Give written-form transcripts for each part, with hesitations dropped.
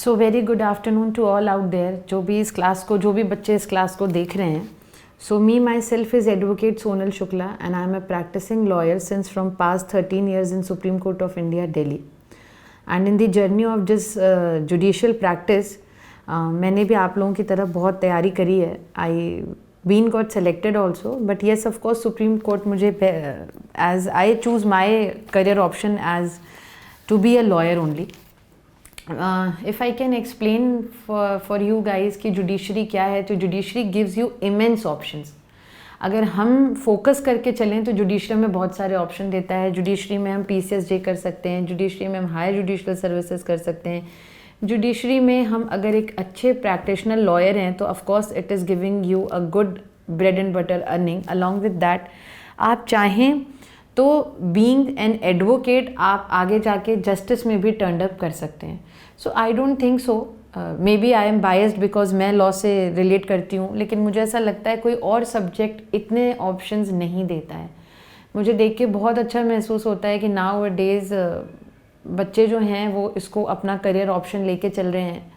So very good afternoon to all out there, जो भी बच्चे इस क्लास को देख रहे हैं. So me myself is advocate Sonal Shukla and I am a practising lawyer since from past 13 years in Supreme Court of India, Delhi. And in the journey of this judicial practice, मैंने भी आप लोगों की तरफ बहुत तैयारी करी है. I been got selected also, but yes of course supreme court मुझे as I choose my career option as to be a lawyer only. If I can explain for you guys कि जुडिशरी क्या है, तो judiciary gives you immense options. अगर हम focus करके चलें तो जुडिशरी में बहुत सारे ऑप्शन देता है. जुडिशरी में हम PCSJ कर सकते हैं, जुडिशरी में हम हायर जुडिशल सर्विसेज कर सकते हैं. जुडिशरी में हम अगर एक अच्छे प्रैक्टिशनर लॉयर हैं तो of course it is giving you a good bread and butter earning. Along with that आप चाहें तो बीइंग एन एडवोकेट आप आगे जाके जस्टिस में भी टर्न अप कर सकते हैं. So I don't think so, may be I am biased because मैं लॉ से रिलेट करती हूँ, लेकिन मुझे ऐसा लगता है कोई और सब्जेक्ट इतने ऑप्शंस नहीं देता है. मुझे देख के बहुत अच्छा महसूस होता है कि नाउ अ डेज़ बच्चे जो हैं वो इसको अपना करियर ऑप्शन लेके चल रहे हैं.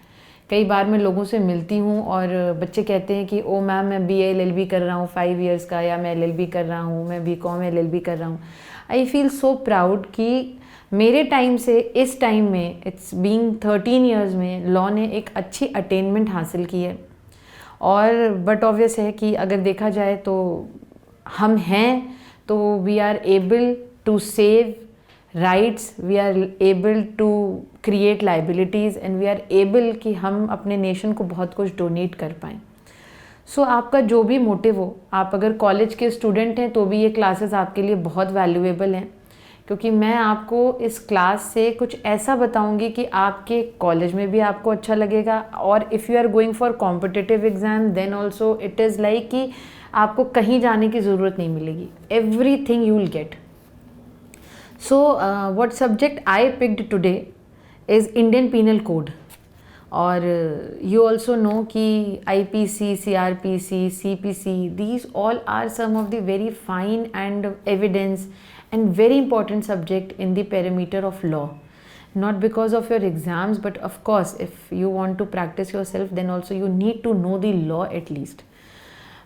कई बार मैं लोगों से मिलती हूँ और बच्चे कहते हैं कि ओ मैम मैं BA LLB कर रहा हूँ 5 years का, या मैं LLB कर रहा हूँ, मैं BCom LLB कर रहा हूँ. आई फील सो प्राउड कि मेरे टाइम से इस टाइम में इट्स बीइंग 13 years में लॉ ने एक अच्छी अटेनमेंट हासिल की है. और बट ऑब्वियस है कि अगर देखा जाए तो हम हैं तो we are able to save rights, we are able to create liabilities and we are able कि हम अपने नेशन को बहुत कुछ डोनेट कर पाएँ. सो आपका जो भी मोटिव हो, आप अगर कॉलेज के स्टूडेंट हैं तो भी ये क्लासेस आपके लिए बहुत वैल्यूएबल हैं, क्योंकि मैं आपको इस क्लास से कुछ ऐसा बताऊंगी कि आपके कॉलेज में भी आपको अच्छा लगेगा. और if you are going for competitive exam then also it is like कि आपको कहीं जाने की ज़रूरत नहीं मिलेगी. Everything you will get. So what subject I picked today is Indian penal code. और यू ऑल्सो नो कि IPC, CRPC, CPC, these all are some of the very fine and evidence and very important subject in the perimeter of law. Not because of your exams, but of course if you want to practice yourself then also you need to know the law at least.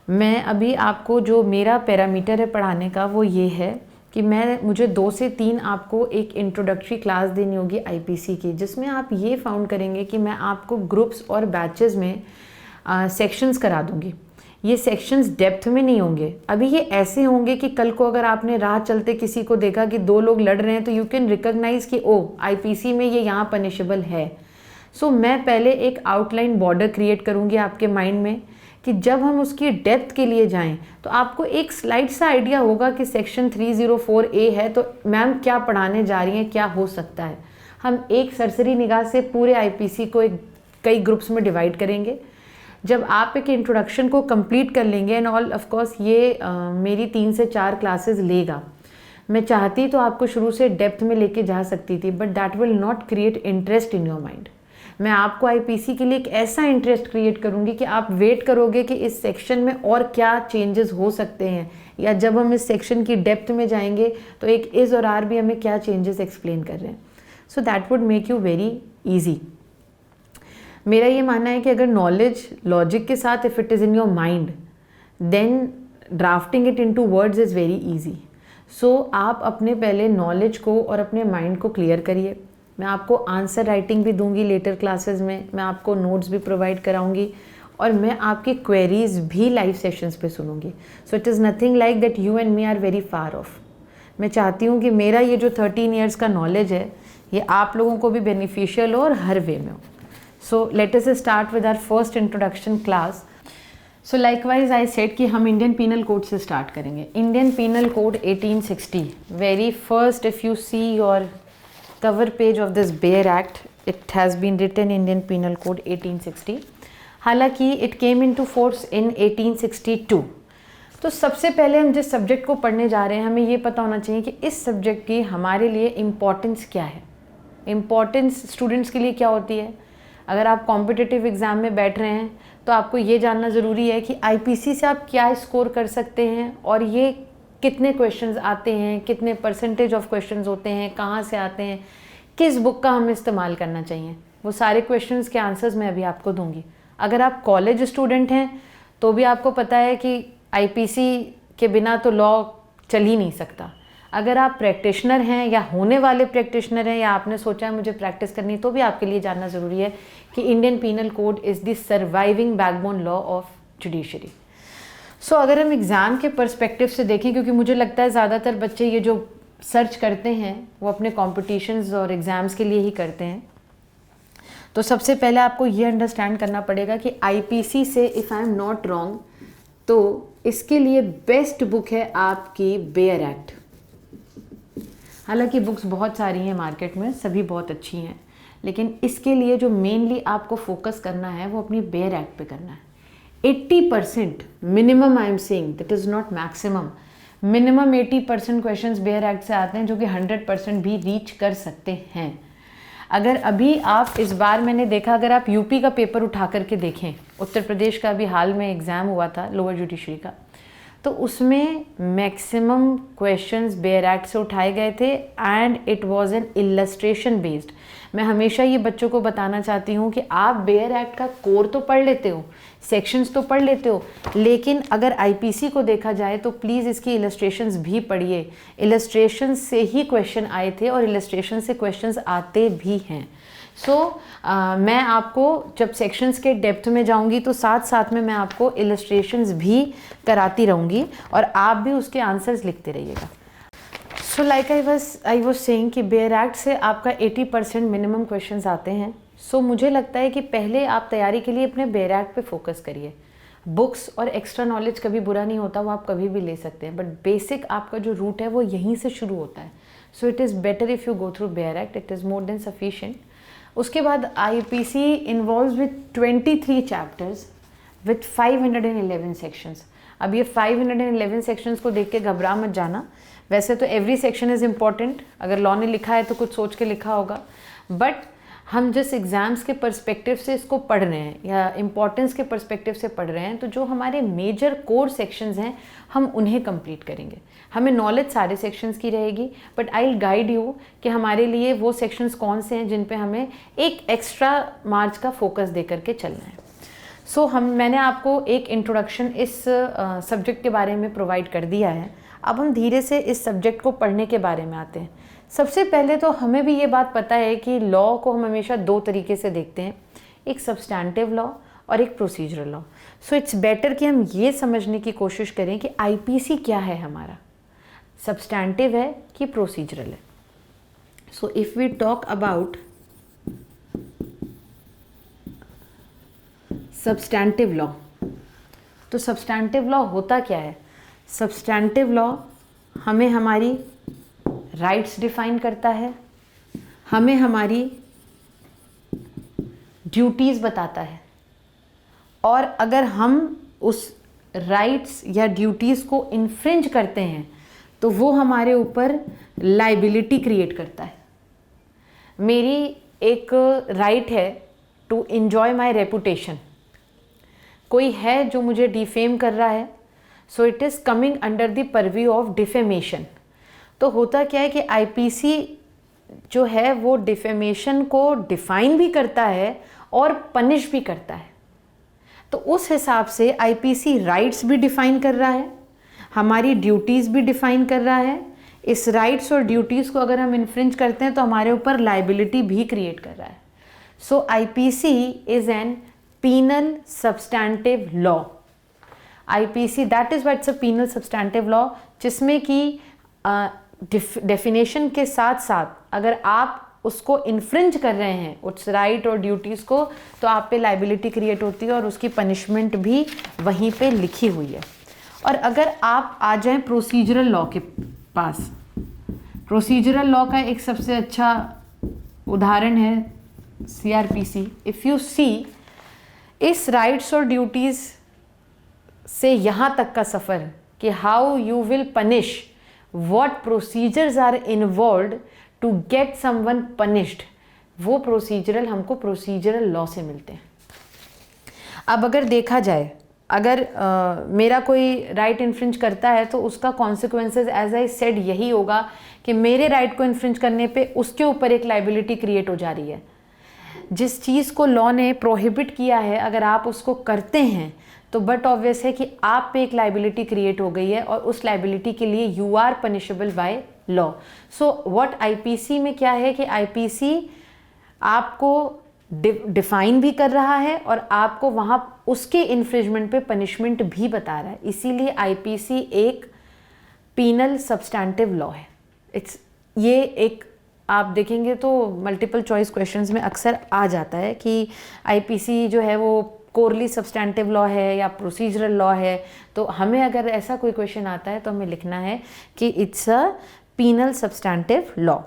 मैं अभी आपको जो मेरा parameter है पढ़ाने का वो ये है कि मुझे 2 से 3 आपको एक इंट्रोडक्टरी क्लास देनी होगी IPC की, जिसमें आप ये फाउंड करेंगे कि मैं आपको ग्रुप्स और बैचेस में सेक्शंस करा दूंगी. ये सेक्शंस डेप्थ में नहीं होंगे. अभी ये ऐसे होंगे कि कल को अगर आपने राह चलते किसी को देखा कि 2 लोग लड़ रहे हैं तो यू कैन रिकॉग्नाइज कि ओ IPC में ये यहाँ पनिशेबल है. सो मैं पहले एक आउटलाइन बॉर्डर क्रिएट करूँगी आपके माइंड में कि जब हम उसकी डेप्थ के लिए जाएं तो आपको एक स्लाइड सा आइडिया होगा कि सेक्शन 304A है तो मैम क्या पढ़ाने जा रही हैं, क्या हो सकता है. हम एक सरसरी निगाह से पूरे IPC को कई ग्रुप्स में डिवाइड करेंगे. जब आप एक इंट्रोडक्शन को कंप्लीट कर लेंगे एंड ऑल ऑफ कोर्स ये मेरी 3 से 4 क्लासेस लेगा. मैं चाहती तो आपको शुरू से डेप्थ में लेके जा सकती थी, but that will not create interest in your mind. मैं आपको IPC के लिए एक ऐसा इंटरेस्ट क्रिएट करूंगी कि आप वेट करोगे कि इस सेक्शन में और क्या चेंजेस हो सकते हैं, या जब हम इस सेक्शन की डेप्थ में जाएंगे तो एक इज़ और आर भी हमें क्या चेंजेस एक्सप्लेन कर रहे हैं. So that would make you very easy. मेरा ये मानना है कि अगर नॉलेज लॉजिक के साथ if it is in your mind then drafting it into words is very easy. So आप अपने पहले नॉलेज को और अपने माइंड को क्लियर करिए. मैं आपको आंसर राइटिंग भी दूंगी लेटर क्लासेस में, मैं आपको नोट्स भी प्रोवाइड कराऊंगी और मैं आपकी क्वेरीज भी लाइव सेशंस पे सुनूंगी. So it is nothing like that you and me are very far off. मैं चाहती हूँ कि मेरा ये जो 13 years का नॉलेज है ये आप लोगों को भी बेनिफिशियल हो और हर वे में हो. So let us start with our first introduction class. So likewise I said कि हम इंडियन पीनल कोड से स्टार्ट करेंगे. Indian penal code 1860. Very first if you see your cover page of this bare act, it has been written Indian Penal Code 1860. हालांकि it came into force in 1862. तो सबसे पहले हम जिस subject को पढ़ने जा रहे हैं हमें ये पता होना चाहिए कि इस सब्जेक्ट की हमारे लिए इम्पॉर्टेंस क्या है. इम्पॉर्टेंस स्टूडेंट्स के लिए क्या होती है. अगर आप कॉम्पिटिटिव एग्ज़ाम में बैठ रहे हैं तो आपको ये जानना ज़रूरी है कि IPC से आप क्या स्कोर कर सकते हैं और ये कितने क्वेश्चंस आते हैं, कितने % ऑफ क्वेश्चंस होते हैं, कहाँ से आते हैं, किस बुक का हमें इस्तेमाल करना चाहिए. वो सारे क्वेश्चंस के आंसर्स मैं अभी आपको दूंगी। अगर आप कॉलेज स्टूडेंट हैं तो भी आपको पता है कि आईपीसी के बिना तो लॉ चल ही नहीं सकता। अगर आप प्रैक्टिशनर हैं या होने वाले प्रैक्टिशनर हैं या आपने सोचा है मुझे प्रैक्टिस करनी, तो भी आपके लिए जानना ज़रूरी है कि Indian penal code is the surviving backbone law of judiciary. So अगर हम एग्ज़ाम के पर्सपेक्टिव से देखें, क्योंकि मुझे लगता है ज़्यादातर बच्चे ये जो सर्च करते हैं वो अपने कॉम्पिटिशन्स और एग्ज़ाम्स के लिए ही करते हैं, तो सबसे पहले आपको ये अंडरस्टैंड करना पड़ेगा कि आईपीसी से, if I am not wrong, तो इसके लिए बेस्ट बुक है आपकी बेयर एक्ट। हालांकि बुक्स बहुत सारी हैं मार्केट में, सभी बहुत अच्छी हैं, लेकिन इसके लिए जो मेनली आपको फोकस करना है वो अपनी बेयर एक्ट पे करना है। 80% minimum, I am saying, that is not maximum, minimum 80% questions bear act से आते हैं, जो कि 100% भी रीच कर सकते हैं। अगर अभी आप इस बार, मैंने देखा, अगर आप यूपी का पेपर उठा करके देखें, उत्तर प्रदेश का अभी हाल में एग्ज़ाम हुआ था लोअर जुडिशरी का, तो उसमें मैक्सिमम क्वेश्चंस बेयर एक्ट से उठाए गए थे and it was an illustration based. मैं हमेशा ये बच्चों को बताना चाहती हूँ कि आप बेयर एक्ट का कोर तो पढ़ लेते हो, सेक्शंस तो पढ़ लेते हो, लेकिन अगर आईपीसी को देखा जाए तो प्लीज़ इसकी इलस्ट्रेशंस भी पढ़िए। इलस्ट्रेशन से ही क्वेश्चन आए थे और इलस्ट्रेशन से क्वेश्चंस आते भी हैं। मैं आपको जब सेक्शंस के डेप्थ में जाऊंगी तो साथ साथ में मैं आपको इलस्ट्रेशंस भी कराती रहूँगी और आप भी उसके आंसर्स लिखते रहिएगा। So like I was saying कि बेयर एक्ट से आपका 80% मिनिमम क्वेश्चंस आते हैं। मुझे लगता है कि पहले आप तैयारी के लिए अपने बेयर एक्ट पे फोकस करिए। बुक्स और एक्स्ट्रा नॉलेज कभी बुरा नहीं होता, वो आप कभी भी ले सकते हैं, बट बेसिक आपका जो रूट है वो यहीं से शुरू होता है। सो it is better if you go through bare act, it is more than sufficient. उसके बाद IPC involves with 23 chapters with 511 sections. अब ये 511 सेक्शंस को देख के घबरा मत जाना। वैसे तो एवरी सेक्शन इज़ इम्पॉर्टेंट, अगर लॉ ने लिखा है तो कुछ सोच के लिखा होगा, बट हम जिस एग्ज़ाम्स के पर्सपेक्टिव से इसको पढ़ रहे हैं या इम्पॉर्टेंस के पर्सपेक्टिव से पढ़ रहे हैं, तो जो हमारे मेजर कोर सेक्शंस हैं हम उन्हें कंप्लीट करेंगे। हमें नॉलेज सारे सेक्शंस की रहेगी, but I will guide you कि हमारे लिए वो सेक्शंस कौन से हैं जिन पे हमें एक एक्स्ट्रा मार्च का फोकस दे करके चलना है। मैंने आपको एक इंट्रोडक्शन इस सब्जेक्ट के बारे में प्रोवाइड कर दिया है। अब हम धीरे से इस सब्जेक्ट को पढ़ने के बारे में आते हैं। सबसे पहले तो हमें भी ये बात पता है कि लॉ को हम हमेशा दो तरीके से देखते हैं, एक सब्सटैंटिव लॉ और एक प्रोसीजरल लॉ। इट्स बेटर कि हम ये समझने की कोशिश करें कि आईपीसी क्या है, हमारा सब्सटैंटिव है कि प्रोसीजरल है। If we talk about substantive law, तो सब्सटैंटिव लॉ होता क्या है? सब्सटैंटिव लॉ हमें हमारी राइट्स डिफाइन करता है, हमें हमारी ड्यूटीज़ बताता है, और अगर हम उस राइट्स या ड्यूटीज़ को इन्फ्रिंज करते हैं तो वो हमारे ऊपर लाइबिलिटी क्रिएट करता है। मेरी एक राइट है टू एंजॉय माय रेपुटेशन, कोई है जो मुझे डिफेम कर रहा है, सो it is coming under the purview of defamation. तो होता क्या है कि आईपीसी जो है वो डिफेमेशन को डिफाइन भी करता है और पनिश भी करता है। तो उस हिसाब से आईपीसी राइट्स भी डिफाइन कर रहा है, हमारी ड्यूटीज़ भी डिफाइन कर रहा है। इस राइट्स और ड्यूटीज़ को अगर हम इन्फ्रिंज करते हैं तो हमारे ऊपर लाइबिलिटी भी क्रिएट कर रहा है। IPC is an penal substantive law. IPC, that is why it's a penal substantive law, जिसमें कि डेफिनेशन के साथ साथ अगर आप उसको इन्फ्रिंज कर रहे हैं उस राइट और ड्यूटीज़ को, तो आप पे लाइबिलिटी क्रिएट होती है और उसकी पनिशमेंट भी वहीं पे लिखी हुई है। और अगर आप आ जाएं प्रोसीजरल लॉ के पास, प्रोसीजरल लॉ का एक सबसे अच्छा उदाहरण है CRPC। इफ़ यू सी, इस राइट्स और ड्यूटीज़ से यहाँ तक का सफ़र कि how you will punish, what procedures are involved to get someone punished, वो प्रोसीजरल हमको प्रोसीजरल लॉ से मिलते हैं। अब अगर देखा जाए, अगर मेरा कोई राइट इन्फ्रिंज करता है तो उसका कॉन्सिक्वेंसेस एज आई सेड यही होगा कि मेरे राइट को इन्फ्रिंज करने पे उसके ऊपर एक लाइबिलिटी क्रिएट हो जा रही है। जिस चीज़ को लॉ ने प्रोहिबिट किया है अगर आप उसको करते हैं तो बट ऑब्वियस है कि आप पे एक लाइबिलिटी क्रिएट हो गई है और उस लाइबिलिटी के लिए you are punishable by law. So what IPC में क्या है कि आईपीसी आपको डिफाइन भी कर रहा है और आपको वहाँ उसके इन्फ्रिजमेंट पे पनिशमेंट भी बता रहा है। इसीलिए आईपीसी एक पीनल सब्सटैंटिव लॉ है। ये एक आप देखेंगे तो मल्टीपल चॉइस क्वेश्चंस में अक्सर आ जाता है कि आईपीसी जो है वो कोरली सब्सटैंटिव लॉ है या प्रोसीजरल लॉ है। तो हमें अगर ऐसा कोई क्वेश्चन आता है तो हमें लिखना है कि it's a penal substantive law.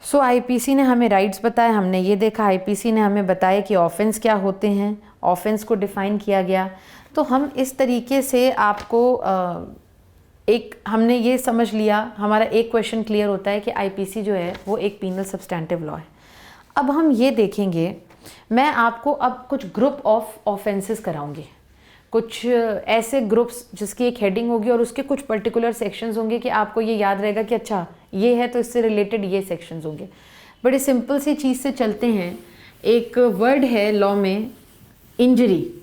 So IPC ने हमें राइट्स बताए, हमने ये देखा। आईपीसी ने हमें बताया कि ऑफेंस क्या होते हैं, ऑफेंस को डिफाइन किया गया। तो हम इस तरीके से आपको एक हमने ये समझ लिया, हमारा एक क्वेश्चन क्लियर होता है कि आईपीसी जो है वो एक पीनल सब्सटैंटिव लॉ है। अब हम ये देखेंगे, मैं आपको अब कुछ ग्रुप ऑफ ऑफेंसेस कराऊंगी, कुछ ऐसे ग्रुप्स जिसकी एक हेडिंग होगी और उसके कुछ पर्टिकुलर सेक्शंस होंगे कि आपको ये याद रहेगा कि अच्छा ये है तो इससे रिलेटेड ये सेक्शंस होंगे। बड़ी सिंपल सी चीज़ से चलते हैं। एक वर्ड है लॉ में, इंजरी।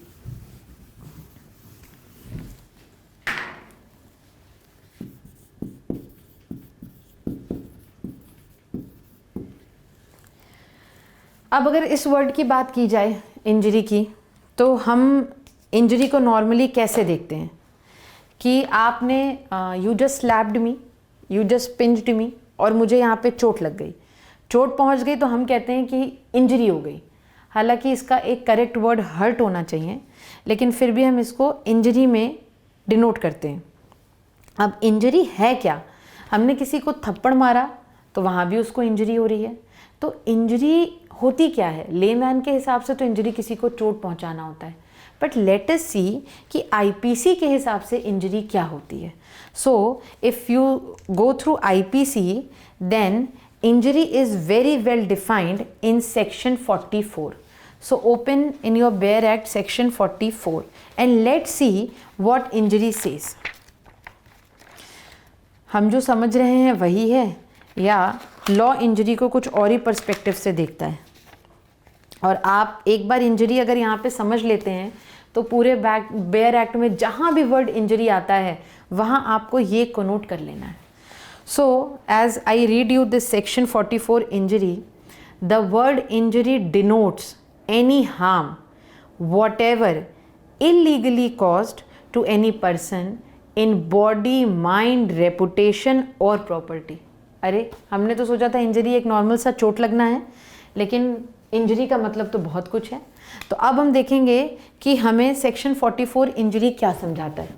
अब अगर इस वर्ड की बात की जाए इंजरी की, तो हम इंजरी को नॉर्मली कैसे देखते हैं कि आपने you just slapped me, you just pinched me और मुझे यहाँ पे चोट लग गई, चोट पहुँच गई तो हम कहते हैं कि इंजरी हो गई। हालांकि इसका एक करेक्ट वर्ड हर्ट होना चाहिए, लेकिन फिर भी हम इसको इंजरी में डिनोट करते हैं। अब इंजरी है क्या? हमने किसी को थप्पड़ मारा तो वहाँ भी उसको इंजरी हो रही है। तो इंजरी होती क्या है? लेमैन के हिसाब से तो इंजरी किसी को चोट पहुँचाना होता है, बट लेट अस सी कि आईपीसी के हिसाब से इंजरी क्या होती है। So if you go through IPC then injury is very well defined in section 44. So open in your Bare Act section 44 and let's see what injury says. हम जो समझ रहे हैं वही है या लॉ इंजरी को कुछ और ही पर्सपेक्टिव से देखता है? और आप एक बार इंजरी अगर यहाँ पे समझ लेते हैं तो पूरे बेयर एक्ट में जहाँ भी वर्ड इंजरी आता है वहाँ आपको ये कोनोट कर लेना है। So as I read you this section 44 injury, the word injury denotes any harm whatever illegally caused to any person in body, mind, reputation or property. अरे हमने तो सोचा था इंजरी एक नॉर्मल सा चोट लगना है, लेकिन इंजरी का मतलब तो बहुत कुछ है। तो अब हम देखेंगे कि हमें सेक्शन 44 इंजरी क्या समझाता है।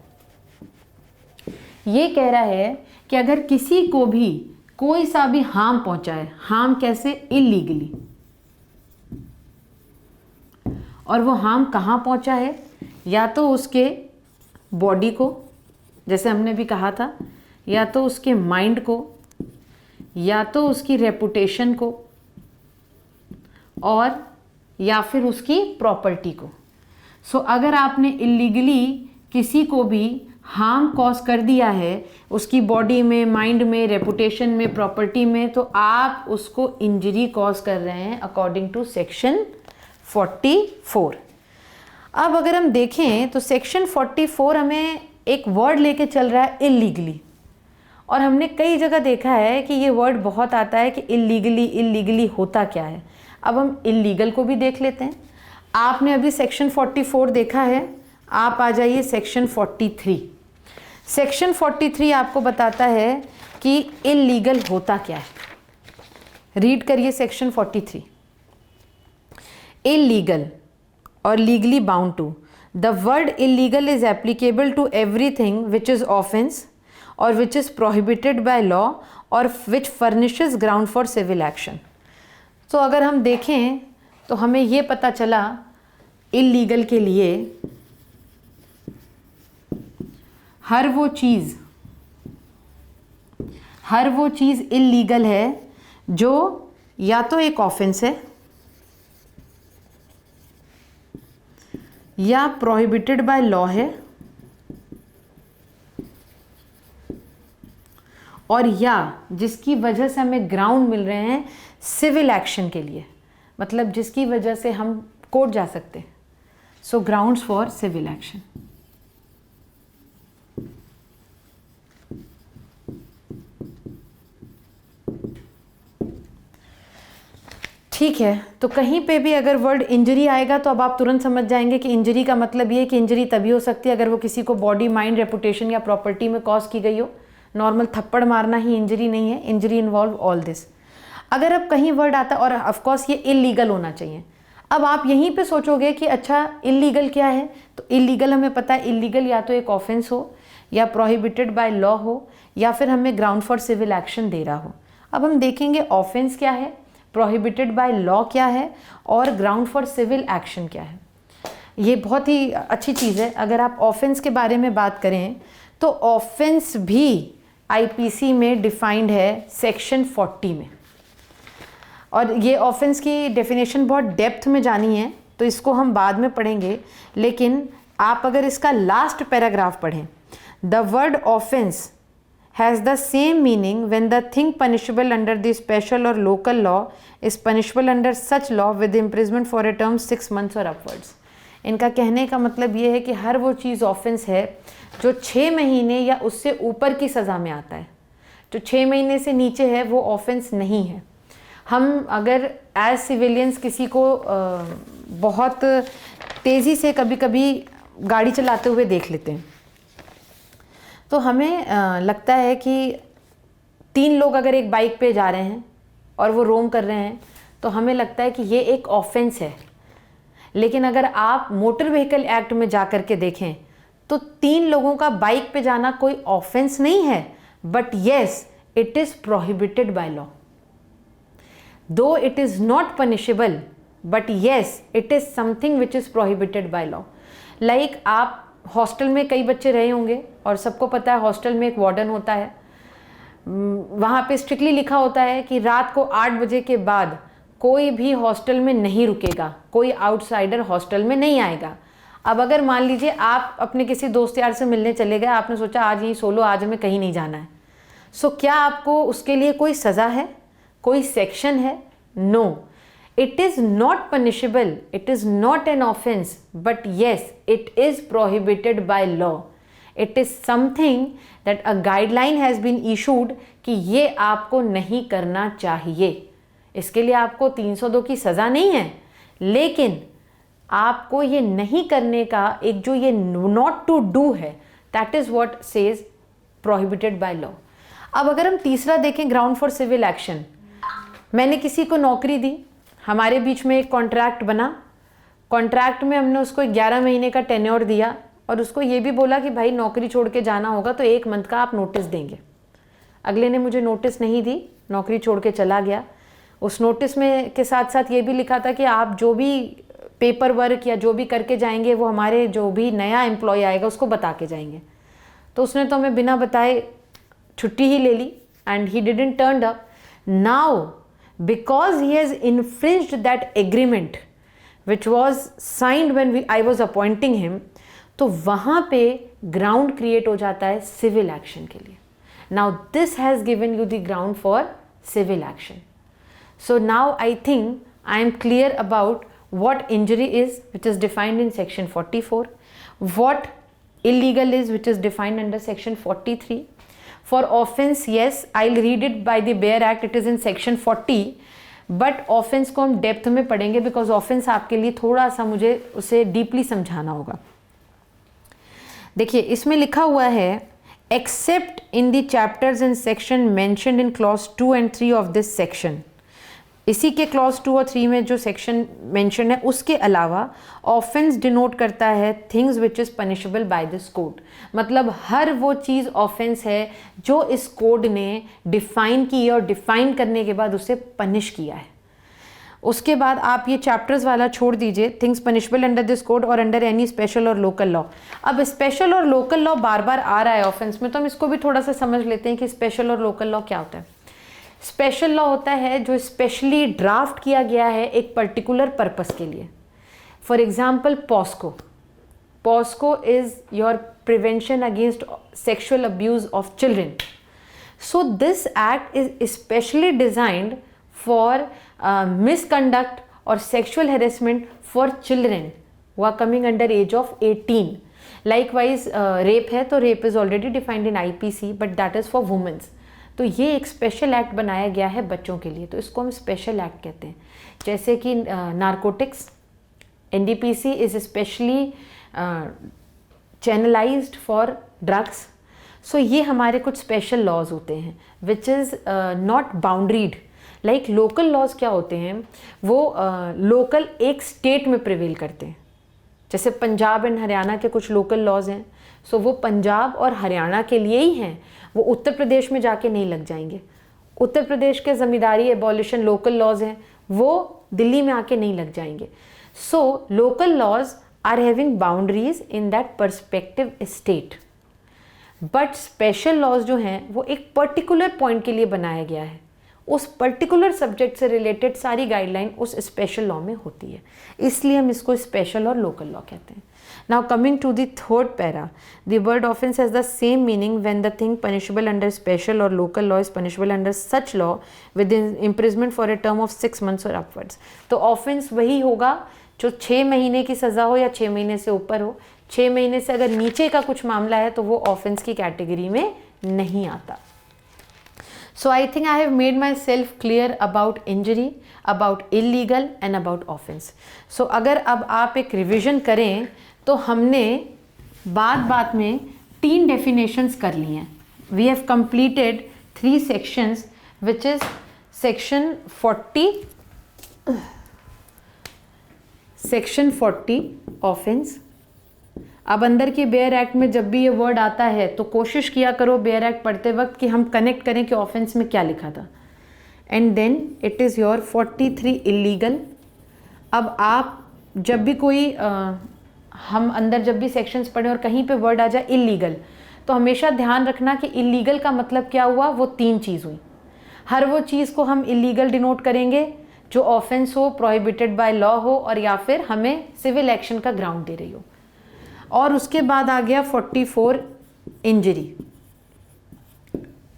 ये कह रहा है कि अगर किसी को भी कोई सा भी हार्म पहुंचाए, हार्म कैसे? इलीगली। और वो हार्म कहाँ पहुँचा है? या तो उसके बॉडी को, जैसे हमने भी कहा था, या तो उसके माइंड को, या तो उसकी रेपुटेशन को, और या फिर उसकी प्रॉपर्टी को। सो अगर आपने इलीगली किसी को भी हार्म कॉज कर दिया है उसकी बॉडी में, माइंड में, रेपुटेशन में, प्रॉपर्टी में, तो आप उसको इंजरी कॉज कर रहे हैं अकॉर्डिंग टू सेक्शन 44। अब अगर हम देखें तो सेक्शन 44 हमें एक वर्ड लेके चल रहा है इलीगली, और हमने कई जगह देखा है कि ये वर्ड बहुत आता है कि इलीगली, इलीगली होता क्या है। अब हम इलीगल को भी देख लेते हैं। आपने अभी सेक्शन 44 देखा है, आप आ जाइए सेक्शन 43। सेक्शन 43 आपको बताता है कि इलीगल होता क्या है। रीड करिए section 43। illegal or legally bound to. The word illegal is applicable to everything which is offense or which is prohibited by law or which furnishes ground for civil action. तो अगर हम देखें तो हमें ये पता चला illegal के लिए हर वो चीज़ illegal है जो या तो एक ऑफेंस है या प्रोहिबिटेड बाय लॉ है और या जिसकी वजह से हमें ग्राउंड मिल रहे हैं सिविल एक्शन के लिए, मतलब जिसकी वजह से हम कोर्ट जा सकते हैं। सो ग्राउंड्स फॉर सिविल एक्शन। ठीक है, तो कहीं पे भी अगर वर्ड इंजरी आएगा तो अब आप तुरंत समझ जाएंगे कि इंजरी का मतलब ये है कि इंजरी तभी हो सकती है अगर वो किसी को बॉडी, माइंड, रेपुटेशन या प्रॉपर्टी में कॉज की गई हो। नॉर्मल थप्पड़ मारना ही इंजरी नहीं है, इंजरी इन्वॉल्व ऑल दिस। अगर अब कहीं वर्ड आता है, और ऑफकोर्स ये इलीगल होना चाहिए, अब आप यहीं पे सोचोगे कि अच्छा इलीगल क्या है, तो इलीगल हमें पता है, इलीगल या तो एक ऑफेंस हो या प्रोहिबिटेड बाय लॉ हो या फिर हमें ग्राउंड फॉर सिविल एक्शन दे रहा हो। अब हम देखेंगे ऑफेंस क्या है, प्रोहिबिटेड बाय लॉ क्या है और ग्राउंड फॉर सिविल एक्शन क्या है। ये बहुत ही अच्छी चीज़ है। अगर आप ऑफेंस के बारे में बात करें तो ऑफेंस भी आईपीसी में डिफाइंड है सेक्शन 40 में, और ये ऑफेंस की डेफिनेशन बहुत डेप्थ में जानी है तो इसको हम बाद में पढ़ेंगे, लेकिन आप अगर इसका लास्ट पैराग्राफ पढ़ें, the word offence has the same meaning when the thing punishable under the special or local law is punishable under such law with imprisonment for a term 6 months or upwards। इनका कहने का मतलब ये है कि हर वो चीज़ offence है जो 6 महीने या उससे ऊपर की सज़ा में आता है। जो 6 महीने से नीचे है वो ऑफेंस नहीं है। हम अगर एज सिविलियंस किसी को बहुत तेज़ी से कभी कभी गाड़ी चलाते हुए देख लेते हैं तो हमें लगता है कि 3 लोग अगर एक बाइक पे जा रहे हैं और वो रोम कर रहे हैं तो हमें लगता है कि ये एक ऑफेंस है। लेकिन अगर आप मोटर व्हीकल एक्ट में जा कर के देखें तो 3 लोगों का बाइक पे जाना कोई ऑफेंस नहीं है, but yes it is prohibited by law. Though it is not punishable but yes it is something which is prohibited by law. Like आप हॉस्टल में कई बच्चे रहे होंगे और सबको पता है हॉस्टल में एक वार्डन होता है, वहाँ पे स्ट्रिक्टली लिखा होता है कि रात को 8 बजे के बाद कोई भी हॉस्टल में नहीं रुकेगा, कोई आउटसाइडर हॉस्टल में नहीं आएगा। अब अगर मान लीजिए आप अपने किसी दोस्त यार से मिलने चले गए, आपने सोचा आज यहीं सोलो, आज हमें कहीं नहीं जाना है, सो क्या आपको उसके लिए कोई सज़ा है, कोई सेक्शन है? No, it is not punishable, it is not an offense, but yes it is prohibited by law। it is something that a guideline has been issued कि ये आपको नहीं करना चाहिए। इसके लिए आपको 302 की सज़ा नहीं है, लेकिन आपको ये नहीं करने का एक जो ये not to do है, that is what says prohibited by law। अब अगर हम तीसरा देखें ग्राउंड फॉर सिविल एक्शन, मैंने किसी को नौकरी दी, हमारे बीच में एक कॉन्ट्रैक्ट बना, कॉन्ट्रैक्ट में हमने उसको 11 महीने का टेन्योर दिया और उसको ये भी बोला कि भाई नौकरी छोड़ के जाना होगा तो 1 मंथ का आप नोटिस देंगे। अगले ने मुझे नोटिस नहीं दी, नौकरी छोड़ के चला गया। उस नोटिस में के साथ साथ ये भी लिखा था कि आप जो भी पेपर वर्क या जो भी करके जाएंगे वो हमारे जो भी नया एम्प्लॉय आएगा उसको बता के जाएंगे। तो उसने तो हमें बिना बताए छुट्टी ही ले ली and he didn't turn up. Now because he has infringed that agreement which was signed when I was appointing him, तो वहाँ पे ground create हो जाता है civil action के लिए। Now this has given you the ground for civil action। So now I think I am clear about what injury is, which is defined in section 44, what illegal is, which is defined under section 43। For offense, yes, I'll read it by the bare act, it is in section 40, but offense को हम depth में पढ़ेंगे because offense आपके लिए थोड़ा सा मुझे उसे डीपली समझाना होगा। देखिए इसमें लिखा हुआ है except in the chapters and section mentioned in clause 2 and 3 of this section। इसी के क्लॉज 2 और 3 में जो सेक्शन मेंशन है उसके अलावा ऑफेंस डिनोट करता है things which is punishable by this code. मतलब हर वो चीज़ ऑफेंस है जो इस कोड ने डिफ़ाइन की है और डिफ़ाइन करने के बाद उसे पनिश किया है। उसके बाद आप ये चैप्टर्स वाला छोड़ दीजिए, things punishable under this code और अंडर एनी स्पेशल और लोकल लॉ। अब स्पेशल और लोकल लॉ बार बार आ रहा है ऑफेंस में, तो हम इसको भी थोड़ा सा समझ लेते हैं कि स्पेशल और लोकल लॉ क्या होता है। स्पेशल लॉ होता है जो स्पेशली ड्राफ्ट किया गया है एक पर्टिकुलर पर्पस के लिए। For example POCSO, POCSO is your prevention against sexual abuse of children. So this act is specially designed for misconduct or sexual harassment for children who are coming under age of 18. Likewise rape है तो rape is already defined in IPC but that is for women. तो ये एक special act बनाया गया है बच्चों के लिए, तो इसको हम स्पेशल एक्ट कहते हैं. जैसे कि narcotics, NDPC is specially channelized for drugs. So ये हमारे कुछ स्पेशल लॉज होते हैं which is not boundaried. Like local laws क्या होते हैं, वो लोकल एक स्टेट में प्रिवेल करते हैं. जैसे पंजाब एंड हरियाणा के कुछ लोकल लॉज हैं, सो वो पंजाब और हरियाणा के लिए ही हैं, वो उत्तर प्रदेश में जाके नहीं लग जाएंगे. उत्तर प्रदेश के ज़मींदारी एबॉलिशन लोकल लॉज हैं, वो दिल्ली में आके नहीं लग जाएंगे. So local laws are having boundaries in that perspective state. But special laws जो हैं वो एक पर्टिकुलर पॉइंट के लिए बनाया गया है. उस पर्टिकुलर सब्जेक्ट से रिलेटेड सारी गाइडलाइन उस स्पेशल लॉ में होती है, इसलिए हम इसको स्पेशल और लोकल लॉ कहते हैं. Now coming to the third para, the word offense has the same meaning when the thing punishable under special or local law is punishable under such law with imprisonment for a term of 6 months or upwards. तो offense वही होगा जो 6 महीने की सज़ा हो या 6 महीने से ऊपर हो. 6 महीने से अगर नीचे का कुछ मामला है तो वो offense की कैटेगरी में नहीं आता. So I think I have made myself clear about injury, about illegal and about offense. So अगर अब आप एक रिविज़न करें तो हमने बात में 3 डेफिनेशंस कर ली हैं. We have completed 3 sections which is section 40 offence. अब अंदर की बेयर एक्ट में जब भी ये वर्ड आता है तो कोशिश किया करो बेयर एक्ट पढ़ते वक्त कि हम कनेक्ट करें कि ऑफेंस में क्या लिखा था. And then it is your 43 illegal. अब आप जब भी कोई हम अंदर जब भी सेक्शंस पढ़ें और कहीं पे वर्ड आ जाए इलीगल, तो हमेशा ध्यान रखना कि इलीगल का मतलब क्या हुआ, वो 3 चीज़ हुई. हर वो चीज़ को हम इलीगल डिनोट करेंगे जो ऑफेंस हो, प्रोहिबिटेड बाय लॉ हो और या फिर हमें सिविल एक्शन का ग्राउंड दे रही हो. और उसके बाद आ गया 44 इंजरी.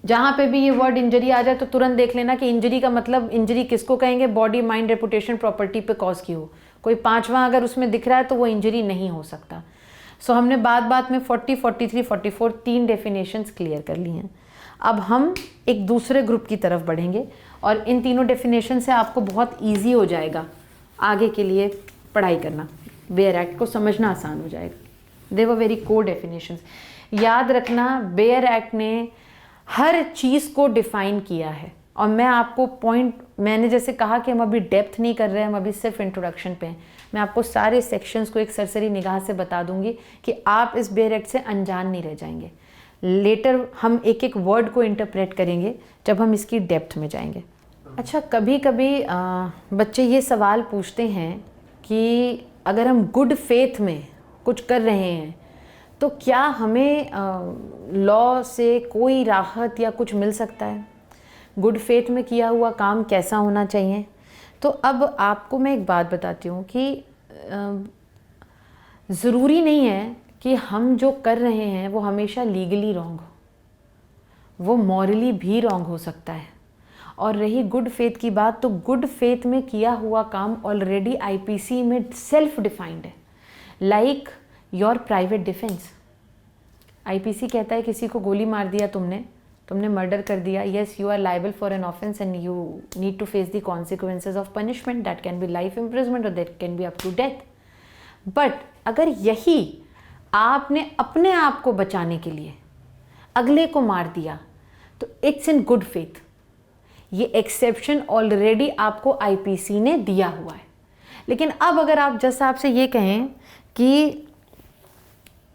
जहाँ पे भी ये वर्ड इंजरी आ जाए तो तुरंत देख लेना कि इंजरी का मतलब इंजरी किसको कहेंगे, बॉडी, माइंड, रेपुटेशन, प्रॉपर्टी पे कॉज की हो. कोई 5वां अगर उसमें दिख रहा है तो वो इंजरी नहीं हो सकता. सो हमने बात में 40, 43, 44 3 डेफिनेशंस क्लियर कर ली हैं. अब हम एक दूसरे ग्रुप की तरफ बढ़ेंगे और इन तीनों डेफिनेशन से आपको बहुत ईजी हो जाएगा आगे के लिए पढ़ाई करना. बेयर एक्ट को समझना आसान हो जाएगा. दे वर वेरी कोर डेफिनेशंस. याद रखना बेयर एक्ट ने हर चीज़ को डिफ़ाइन किया है. और मैं आपको पॉइंट, मैंने जैसे कहा कि हम अभी डेप्थ नहीं कर रहे हैं, हम अभी सिर्फ इंट्रोडक्शन पे हैं. मैं आपको सारे सेक्शंस को एक सरसरी निगाह से बता दूंगी कि आप इस बेयर एक्ट से अनजान नहीं रह जाएंगे. लेटर हम एक एक वर्ड को इंटरप्रेट करेंगे जब हम इसकी डेप्थ में जाएंगे. अच्छा, कभी कभी बच्चे ये सवाल पूछते हैं कि अगर हम गुड फेथ में कुछ कर रहे हैं तो क्या हमें लॉ से कोई राहत या कुछ मिल सकता है, गुड फेथ में किया हुआ काम कैसा होना चाहिए. तो अब आपको मैं एक बात बताती हूँ कि ज़रूरी नहीं है कि हम जो कर रहे हैं वो हमेशा लीगली रॉन्ग हो, वो मॉरली भी रॉन्ग हो सकता है. और रही गुड फेथ की बात, तो गुड फेथ में किया हुआ काम ऑलरेडी IPC में सेल्फ डिफाइंड है. Like your private defence. IPC कहता है किसी को गोली मार दिया तुमने मर्डर कर दिया, yes you are liable for an offence and you need to face the consequences of punishment. That can be life imprisonment और that can be up to death. But अगर यही आपने अपने आप को बचाने के लिए अगले को मार दिया तो इट्स इन गुड फेथ. ये एक्सेप्शन ऑलरेडी आपको IPC ने दिया हुआ है. लेकिन अब अगर आप जस्ट आपसे ये कहें कि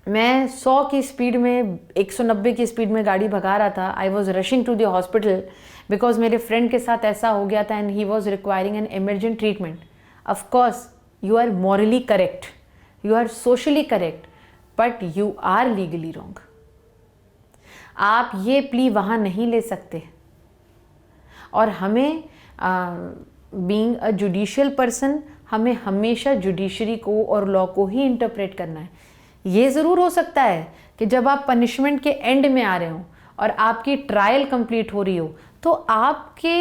मैं 100 की स्पीड में 190 की स्पीड में गाड़ी भगा रहा था, I was rushing to the hospital because मेरे फ्रेंड के साथ ऐसा हो गया था and he was requiring an emergent treatment. Of course you are morally correct, you are socially correct, but you are legally wrong. आप ये प्ली वहाँ नहीं ले सकते. और हमें बीइंग अ जुडिशियल पर्सन, हमें हमेशा जुडिशरी को और लॉ को ही इंटरप्रेट करना है. ये ज़रूर हो सकता है कि जब आप पनिशमेंट के एंड में आ रहे हो और आपकी ट्रायल कंप्लीट हो रही हो, तो आपके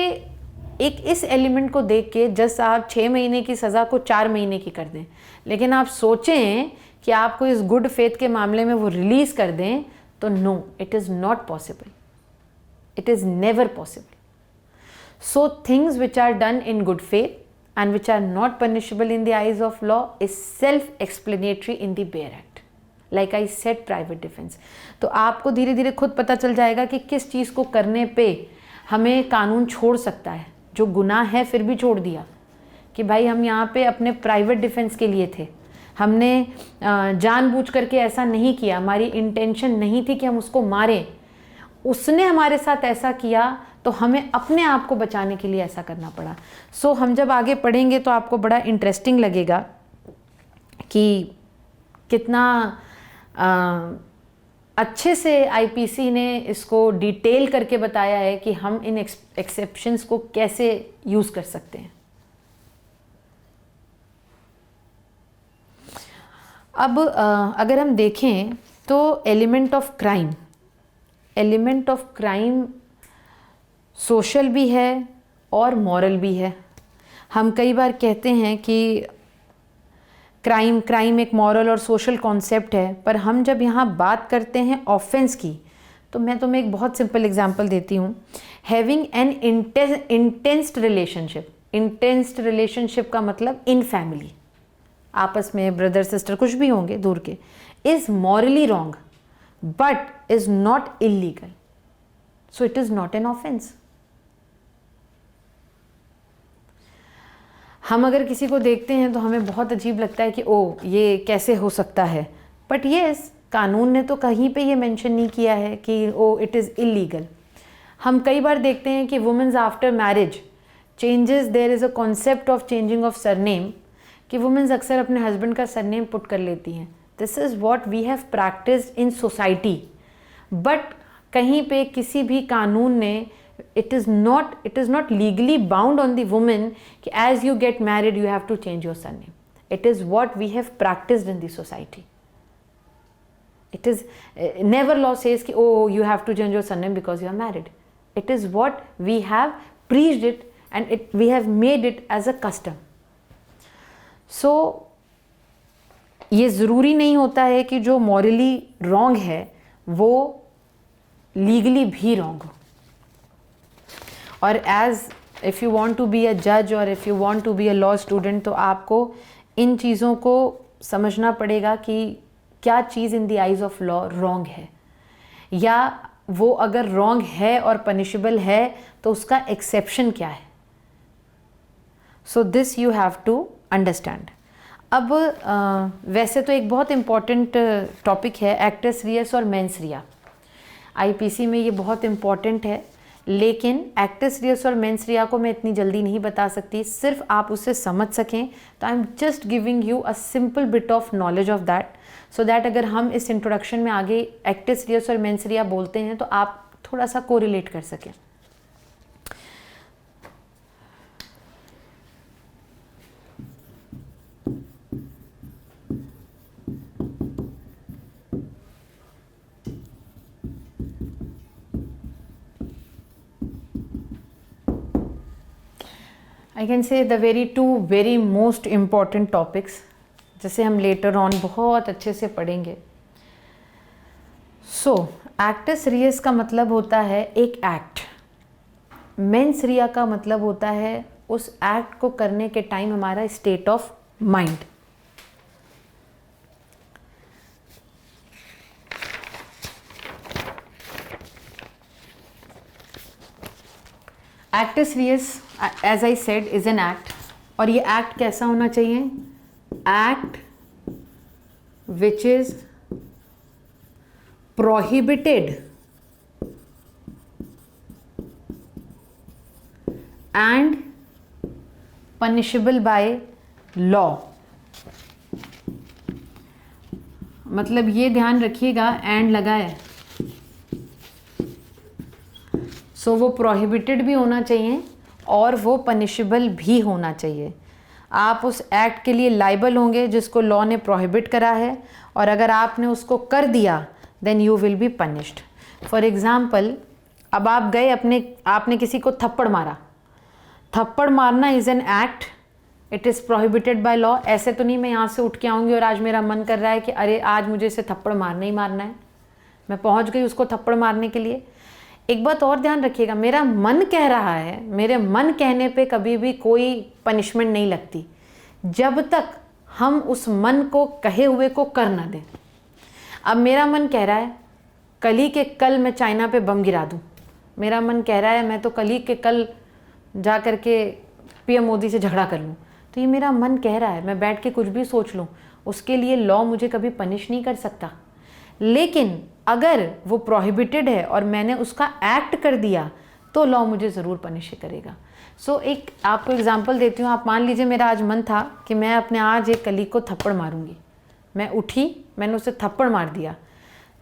एक इस एलिमेंट को देख के जस्ट आप 6 महीने की सज़ा को 4 महीने की कर दें, लेकिन आप सोचें कि आपको इस गुड फेथ के मामले में वो रिलीज़ कर दें, तो no, it is not possible, it is never possible. So things which are done in good faith and which are not punishable in the eyes of law is self-explanatory in the Bail Act. Like I said, private defense. तो आपको धीरे धीरे खुद पता चल जाएगा कि किस चीज़ को करने पे हमें कानून छोड़ सकता है. जो गुनाह है फिर भी छोड़ दिया कि भाई हम यहाँ पे अपने प्राइवेट डिफेंस के लिए थे, हमने जानबूझ करके ऐसा नहीं किया, हमारी इंटेंशन नहीं थी कि हम उसको मारें, उसने हमारे साथ ऐसा किया तो हमें अपने आप को बचाने के लिए ऐसा करना पड़ा. सो हम जब आगे पढ़ेंगे तो आपको बड़ा इंटरेस्टिंग लगेगा कि कितना अच्छे से आईपीसी ने इसको डिटेल करके बताया है कि हम इन एक्सेप्शंस को कैसे यूज़ कर सकते हैं. अब अगर हम देखें तो एलिमेंट ऑफ क्राइम सोशल भी है और मॉरल भी है. हम कई बार कहते हैं कि क्राइम एक मॉरल और सोशल कॉन्सेप्ट है, पर हम जब यहाँ बात करते हैं ऑफेंस की, तो मैं तुम्हें एक बहुत सिंपल एग्जांपल देती हूँ. हैविंग एन इंटेंस्ड रिलेशनशिप का मतलब इन फैमिली, आपस में ब्रदर सिस्टर कुछ भी होंगे दूर के, is morally wrong but is not illegal, so it is not an offence. हम अगर किसी को देखते हैं तो हमें बहुत अजीब लगता है कि ओ ये कैसे हो सकता है, बट येस, कानून ने तो कहीं पे ये मेंशन नहीं किया है कि ओ इट इज़ इलीगल. हम कई बार देखते हैं कि womens after marriage changes, there is a concept of changing of surname, कि वुमेन्स अक्सर अपने हस्बैंड का सरनेम पुट कर लेती हैं. This is what we have practised in society, but कहीं पे किसी भी कानून ने it is not legally bound on the woman कि as you get married you have to change your surname. It is what we have practiced in the society. It is never law says कि oh you have to change your surname because you are married. It is what we have preached it and we have made it as a custom. So ये ज़रूरी नहीं होता है कि जो morally wrong है वो legally भी wrong हो. और if you want to be a जज और if you want to be a law student, तो आपको इन चीज़ों को समझना पड़ेगा कि क्या चीज़ in the eyes of law wrong है, या वो अगर रॉन्ग है और पनिशेबल है तो उसका एक्सेप्शन क्या है. So this you have to understand. अब वैसे तो एक बहुत इम्पॉर्टेंट टॉपिक है एक्टस रियस और मेंस रिया. आईपीसी में ये बहुत इम्पॉर्टेंट है, लेकिन एक्टस रियस और मेंस रिया को मैं इतनी जल्दी नहीं बता सकती, सिर्फ आप उससे समझ सकें. तो I am just giving you a simple bit of knowledge of that, so that अगर हम इस इंट्रोडक्शन में आगे एक्टस रियस और मेंस रिया बोलते हैं तो आप थोड़ा सा कोरिलेट कर सकें. I can say the two very most important topics, जिसे हम later on बहुत अच्छे से पढ़ेंगे. So, actus reus का मतलब होता है एक एक्ट, mens rea का मतलब होता है उस एक्ट को करने के टाइम हमारा state of mind. Actus reus as I said is an act, और ये एक्ट कैसा होना चाहिए? Act which is prohibited and punishable by law. मतलब ये ध्यान रखिएगा, एंड लगा है, सो वो प्रोहिबिटेड भी होना चाहिए और वो पनिशेबल भी होना चाहिए. आप उस एक्ट के लिए लाइबल होंगे जिसको लॉ ने प्रोहिबिट करा है, और अगर आपने उसको कर दिया then you will be punished. For example, अब आप गए आपने किसी को थप्पड़ मारा। थप्पड़ मारना is an act, it is prohibited by law. ऐसे तो नहीं मैं यहाँ से उठ के आऊँगी और आज मेरा मन कर रहा है कि अरे आज मुझे इसे थप्पड़ मारना ही मारना है, मैं पहुँच गई उसको थप्पड़ मारने के लिए। एक बात और ध्यान रखिएगा, मेरा मन कह रहा है, मेरे मन कहने पे कभी भी कोई पनिशमेंट नहीं लगती जब तक हम उस मन को कहे हुए को कर ना दें। अब मेरा मन कह रहा है कल ही के कल मैं चाइना पे बम गिरा दूं, मेरा मन कह रहा है मैं तो कल ही के कल जा कर के पीएम मोदी से झगड़ा कर लूं, तो ये मेरा मन कह रहा है, मैं बैठ के कुछ भी सोच लूं, उसके लिए लॉ मुझे कभी पनिश नहीं कर सकता। लेकिन अगर वो प्रोहिबिटेड है और मैंने उसका एक्ट कर दिया तो लॉ मुझे ज़रूर पनिश करेगा। सो एक आपको एग्जांपल देती हूँ। आप मान लीजिए मेरा आज मन था कि मैं अपने आज एक कलीग को थप्पड़ मारूंगी, मैं उठी, मैंने उसे थप्पड़ मार दिया।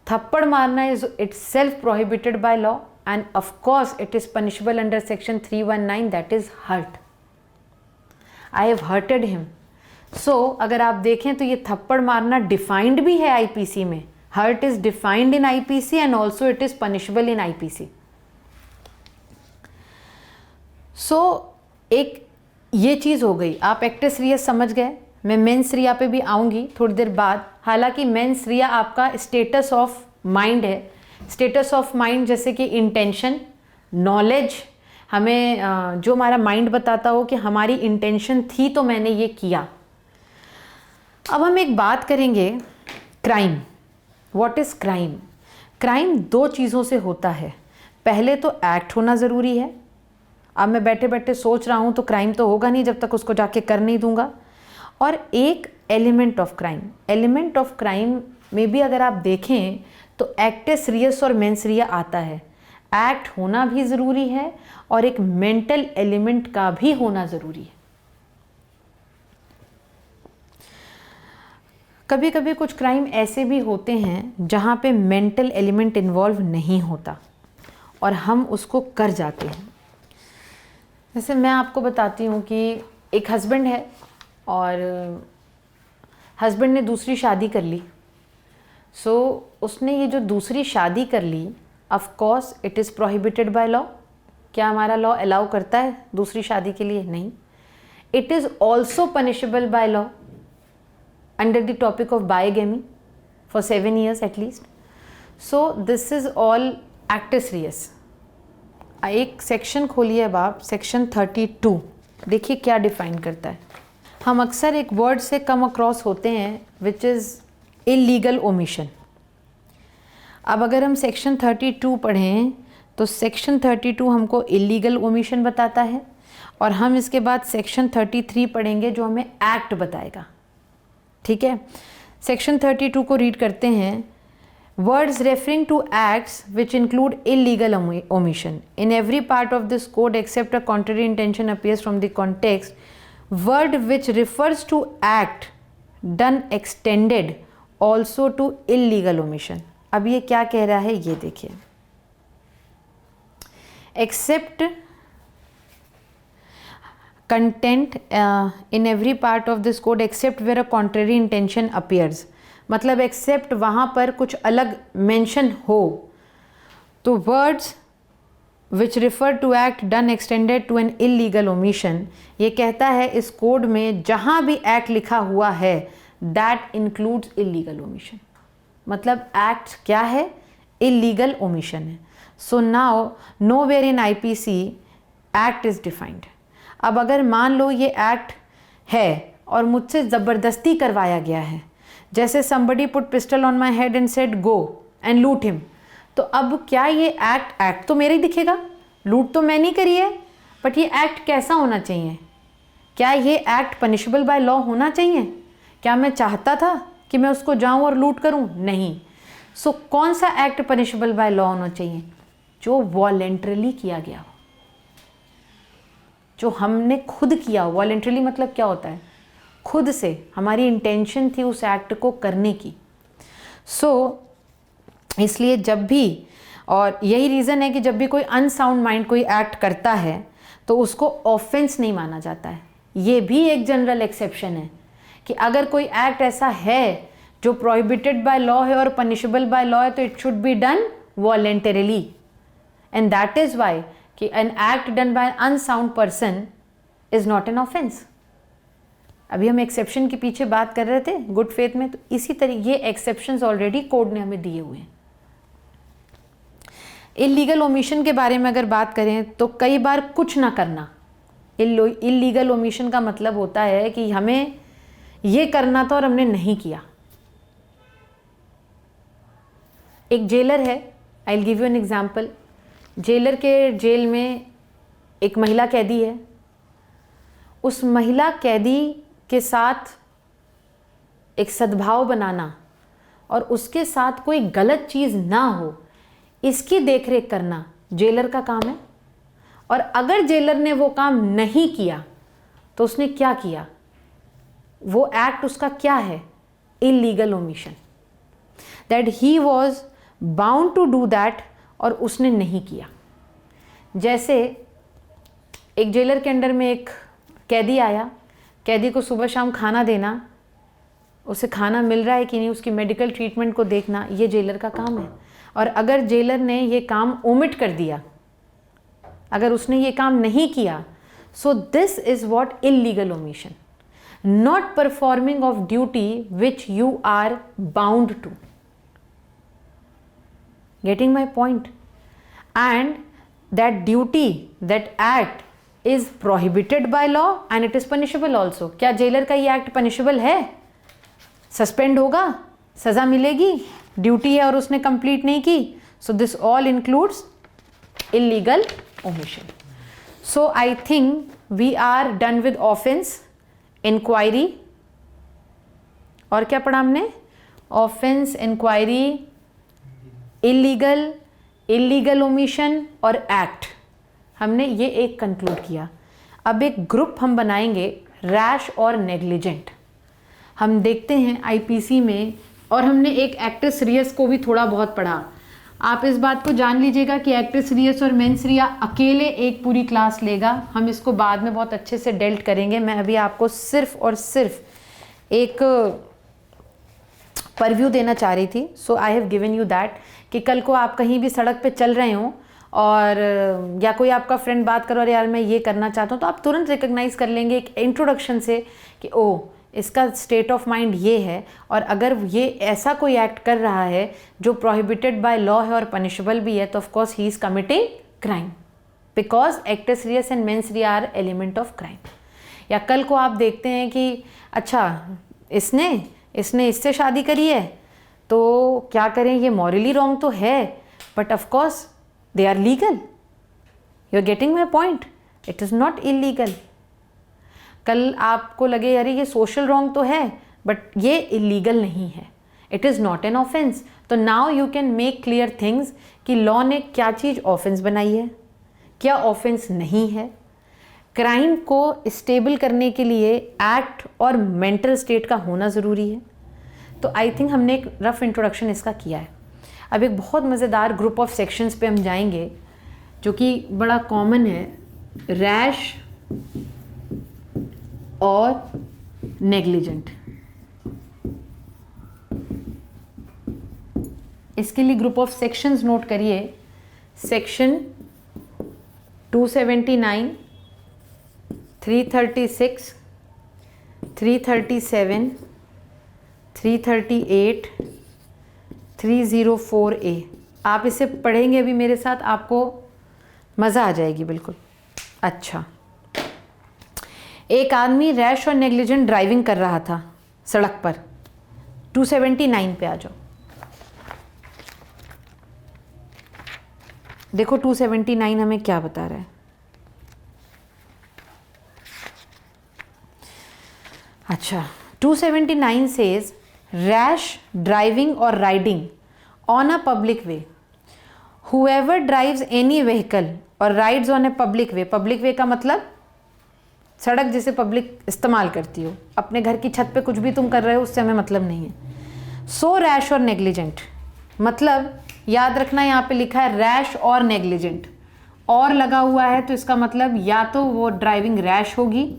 थप्पड़ मारना is itself prohibited by law and of course it is punishable under section 319, that is hurt. I have hurted him. So अगर आप देखें तो ये थप्पड़ मारना डिफाइंड भी है आईपीसी में। Hurt is defined in IPC and also it is punishable in IPC. So एक ये चीज़ हो गई, आप एक्ट्रेस रिया समझ गए। मैं मेंस रिया पे भी आऊँगी थोड़ी देर बाद। हालांकि मेंस रिया आपका स्टेटस ऑफ माइंड है। स्टेटस ऑफ माइंड जैसे कि इंटेंशन, नॉलेज, हमें जो हमारा माइंड बताता हो कि हमारी इंटेंशन थी तो मैंने ये किया। अब हम एक बात करेंगे crime. What is crime? Crime दो चीज़ों से होता है। पहले तो एक्ट होना ज़रूरी है। अब मैं बैठे बैठे सोच रहा हूँ तो क्राइम तो होगा नहीं जब तक उसको जाके कर नहीं दूंगा। और एक element of crime. Element of crime में भी अगर आप देखें तो एक्टिस रियस और मेंस रिया आता है। एक्ट होना भी ज़रूरी है और एक मेंटल एलिमेंट का भी होना ज़रूरी है। कभी कभी कुछ क्राइम ऐसे भी होते हैं जहाँ पे मेंटल एलिमेंट इन्वॉल्व नहीं होता और हम उसको कर जाते हैं। जैसे मैं आपको बताती हूँ कि एक हस्बैंड है और हस्बैंड ने दूसरी शादी कर ली। सो उसने ये जो दूसरी शादी कर ली, of course it is prohibited by law. क्या हमारा लॉ अलाउ करता है दूसरी शादी के लिए? नहीं। It is also punishable by law under the topic of bigamy for 7 years at least. So this is all actus reus. एक सेक्शन खोलिए अब आप, सेक्शन 32, देखिए क्या डिफाइन करता है। हम अक्सर एक वर्ड से कम अक्रॉस होते हैं विच इज़ इलीगल ओमिशन। अब अगर हम सेक्शन 32 पढ़ें तो सेक्शन 32 हमको इलीगल ओमिशन बताता है और हम इसके बाद सेक्शन 33 पढ़ेंगे जो हमें एक्ट बताएगा। ठीक है, सेक्शन 32 को रीड करते हैं। Words referring to acts which include illegal omission in every part of this code except a contrary intention appears from the context. Word which refers to act done extended also to illegal omission. अब ये क्या कह रहा है ये देखिए। Except content in every part of this code except where a contrary intention appears. मतलब except वहाँ पर कुछ अलग मेंशन हो। तो words which refer to act done extended to an illegal omission, ये कहता है इस कोड में जहाँ भी एक्ट लिखा हुआ है दैट इंक्लूड्स इलीगल ओमिशन। मतलब एक्ट क्या है? इलीगल ओमिशन है। So now nowhere in IPC act is defined. अब अगर मान लो ये एक्ट है और मुझसे ज़बरदस्ती करवाया गया है, जैसे somebody put pistol on my head and said go and loot him, तो अब क्या ये एक्ट तो मेरे ही दिखेगा, लूट तो मैंने करी है, बट ये एक्ट कैसा होना चाहिए? क्या ये एक्ट पनिशेबल बाय लॉ होना चाहिए? क्या मैं चाहता था कि मैं उसको जाऊं और लूट करूं? नहीं। सो कौन सा एक्ट पनिशेबल बाय लॉ होना चाहिए? जो वॉलेंटरली किया गया हो, जो हमने खुद किया हो। वॉलेंटरली मतलब क्या होता है? खुद से हमारी इंटेंशन थी उस एक्ट को करने की। सो इसलिए जब भी, और यही रीज़न है कि जब भी कोई अनसाउंड माइंड कोई एक्ट करता है तो उसको ऑफेंस नहीं माना जाता है। ये भी एक जनरल एक्सेप्शन है कि अगर कोई एक्ट ऐसा है जो प्रोहिबिटेड बाय लॉ है और पनिशेबल बाय लॉ है तो it should be done voluntarily, and that is why कि an act done by an unsound person is not an offense. अभी हम एक्सेप्शन के पीछे बात कर रहे थे गुड फेथ में, तो इसी तरह ये एक्सेप्शंस ऑलरेडी कोड ने हमें दिए हुए हैं. इलीगल ओमिशन के बारे में अगर बात करें तो कई बार कुछ ना करना. इलीगल ओमिशन का मतलब होता है कि हमें ये करना था और हमने नहीं किया. एक जेलर है, I will give you an example. Jailer के जेल में एक महिला कैदी है. उस महिला कैदी के साथ एक सद्भाव बनाना और उसके साथ कोई गलत चीज़ ना हो, इसकी देखरेख करना जेलर का काम है. और अगर जेलर ने वो काम नहीं किया तो उसने क्या किया, वो एक्ट उसका क्या है, illegal omission. That he was bound to do that और उसने नहीं किया. जैसे एक जेलर के अंडर में एक कैदी आया, कैदी को सुबह शाम खाना देना, उसे खाना मिल रहा है कि नहीं, उसकी मेडिकल ट्रीटमेंट को देखना, ये जेलर का काम है. और अगर जेलर ने ये काम ओमिट कर दिया, अगर उसने ये काम नहीं किया, so this is what illegal omission. Not performing of duty which you are bound to. Getting my point? And that duty, that act is prohibited by law and it is punishable also. क्या jailer का ये act punishable है? Suspend होगा, सज़ा मिलेगी, duty है और उसने कंप्लीट नहीं की. So this all includes illegal omission. So I think we are done with offence, inquiry, और क्या पढ़ा हमने? Offence, inquiry, illegal, illegal omission और एक्ट. हमने ये एक कंक्लूड किया. अब एक ग्रुप हम बनाएंगे, रैश और नेग्लिजेंट. हम देखते हैं आईपीसी में, और हमने एक एक्टिस रियस को भी थोड़ा बहुत पढ़ा. आप इस बात को जान लीजिएगा कि एक्टिस रियस और मेंस रिया अकेले एक पूरी क्लास लेगा. हम इसको बाद में बहुत अच्छे से डेल्ट करेंगे. मैं अभी आपको सिर्फ और सिर्फ एक परव्यू देना चाह रही थी. So I have given you that कि कल को आप कहीं भी सड़क पे चल रहे हों और या कोई आपका फ्रेंड बात करो, अरे यार मैं ये करना चाहता हूँ, तो आप तुरंत रिकग्नाइज कर लेंगे एक इंट्रोडक्शन से कि ओ, इसका स्टेट ऑफ माइंड ये है, और अगर ये ऐसा कोई एक्ट कर रहा है जो प्रोहिबिटेड बाय लॉ है और पनिशेबल भी है, तो of course he is committing crime, because actus reus and mens rea are element of crime. या कल को आप देखते हैं कि अच्छा इसने इससे शादी करी है, तो क्या करें, ये मॉरली रॉन्ग तो है, but of course they are legal. You're getting my point? It is not illegal. कल आपको लगे अरे ये सोशल रॉन्ग तो है, बट ये इलीगल नहीं है, it is not an offence. तो now you can make clear things कि लॉ ने क्या चीज़ ऑफेंस बनाई है, क्या ऑफेंस नहीं है. क्राइम को स्टेबल करने के लिए एक्ट और मेंटल स्टेट का होना ज़रूरी है. तो आई थिंक हमने एक रफ इंट्रोडक्शन इसका किया है. अब एक बहुत मज़ेदार ग्रुप ऑफ सेक्शंस पे हम जाएंगे जो कि बड़ा कॉमन है, रैश और नेग्लिजेंट. इसके लिए ग्रुप ऑफ सेक्शंस नोट करिए. Section 279, 336, 337, 338, 304A. आप इसे पढ़ेंगे अभी मेरे साथ, आपको मज़ा आ जाएगी बिल्कुल. अच्छा, एक आदमी रैश और नेग्लिजेंट ड्राइविंग कर रहा था सड़क पर. 279 पे आ जाओ. देखो 279 हमें क्या बता रहा है. अच्छा, 279 says rash driving or riding on a public way. Whoever drives any vehicle or rides on a public way, public way का मतलब सड़क जिसे पब्लिक इस्तेमाल करती हो, अपने घर की छत पे कुछ भी तुम कर रहे हो उससे हमें मतलब नहीं है. सो रैश और नेग्लिजेंट, मतलब याद रखना यहाँ पे लिखा है रैश और नेग्लिजेंट, और लगा हुआ है तो इसका मतलब या तो वो ड्राइविंग रैश होगी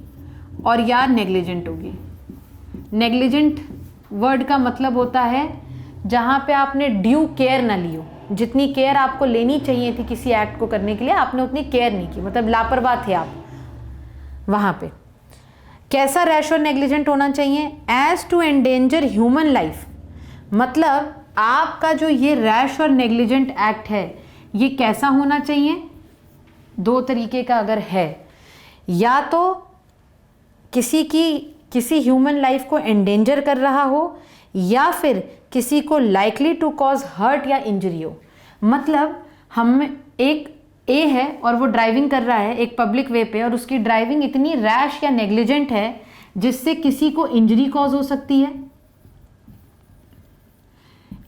और या नेग्लिजेंट होगी. नेग्लिजेंट वर्ड का मतलब होता है जहाँ पे आपने ड्यू केयर ना लियो, जितनी केयर आपको लेनी चाहिए थी किसी एक्ट को करने के लिए, आपने उतनी केयर नहीं की, मतलब लापरवाह थे आप वहाँ पे। कैसा रैश और नेग्लिजेंट होना चाहिए? As to endanger human life, मतलब आपका जो ये रैश और नेग्लिजेंट एक्ट है ये कैसा होना चाहिए? दो तरीके का अगर है, या तो किसी ह्यूमन लाइफ को एंडेंजर कर रहा हो, या फिर किसी को लाइकली टू कॉज हर्ट या इंजरी हो। मतलब हम एक ए है और वो ड्राइविंग कर रहा है एक पब्लिक वे पे, और उसकी ड्राइविंग इतनी रैश या नेग्लिजेंट है जिससे किसी को इंजरी कॉज हो सकती है,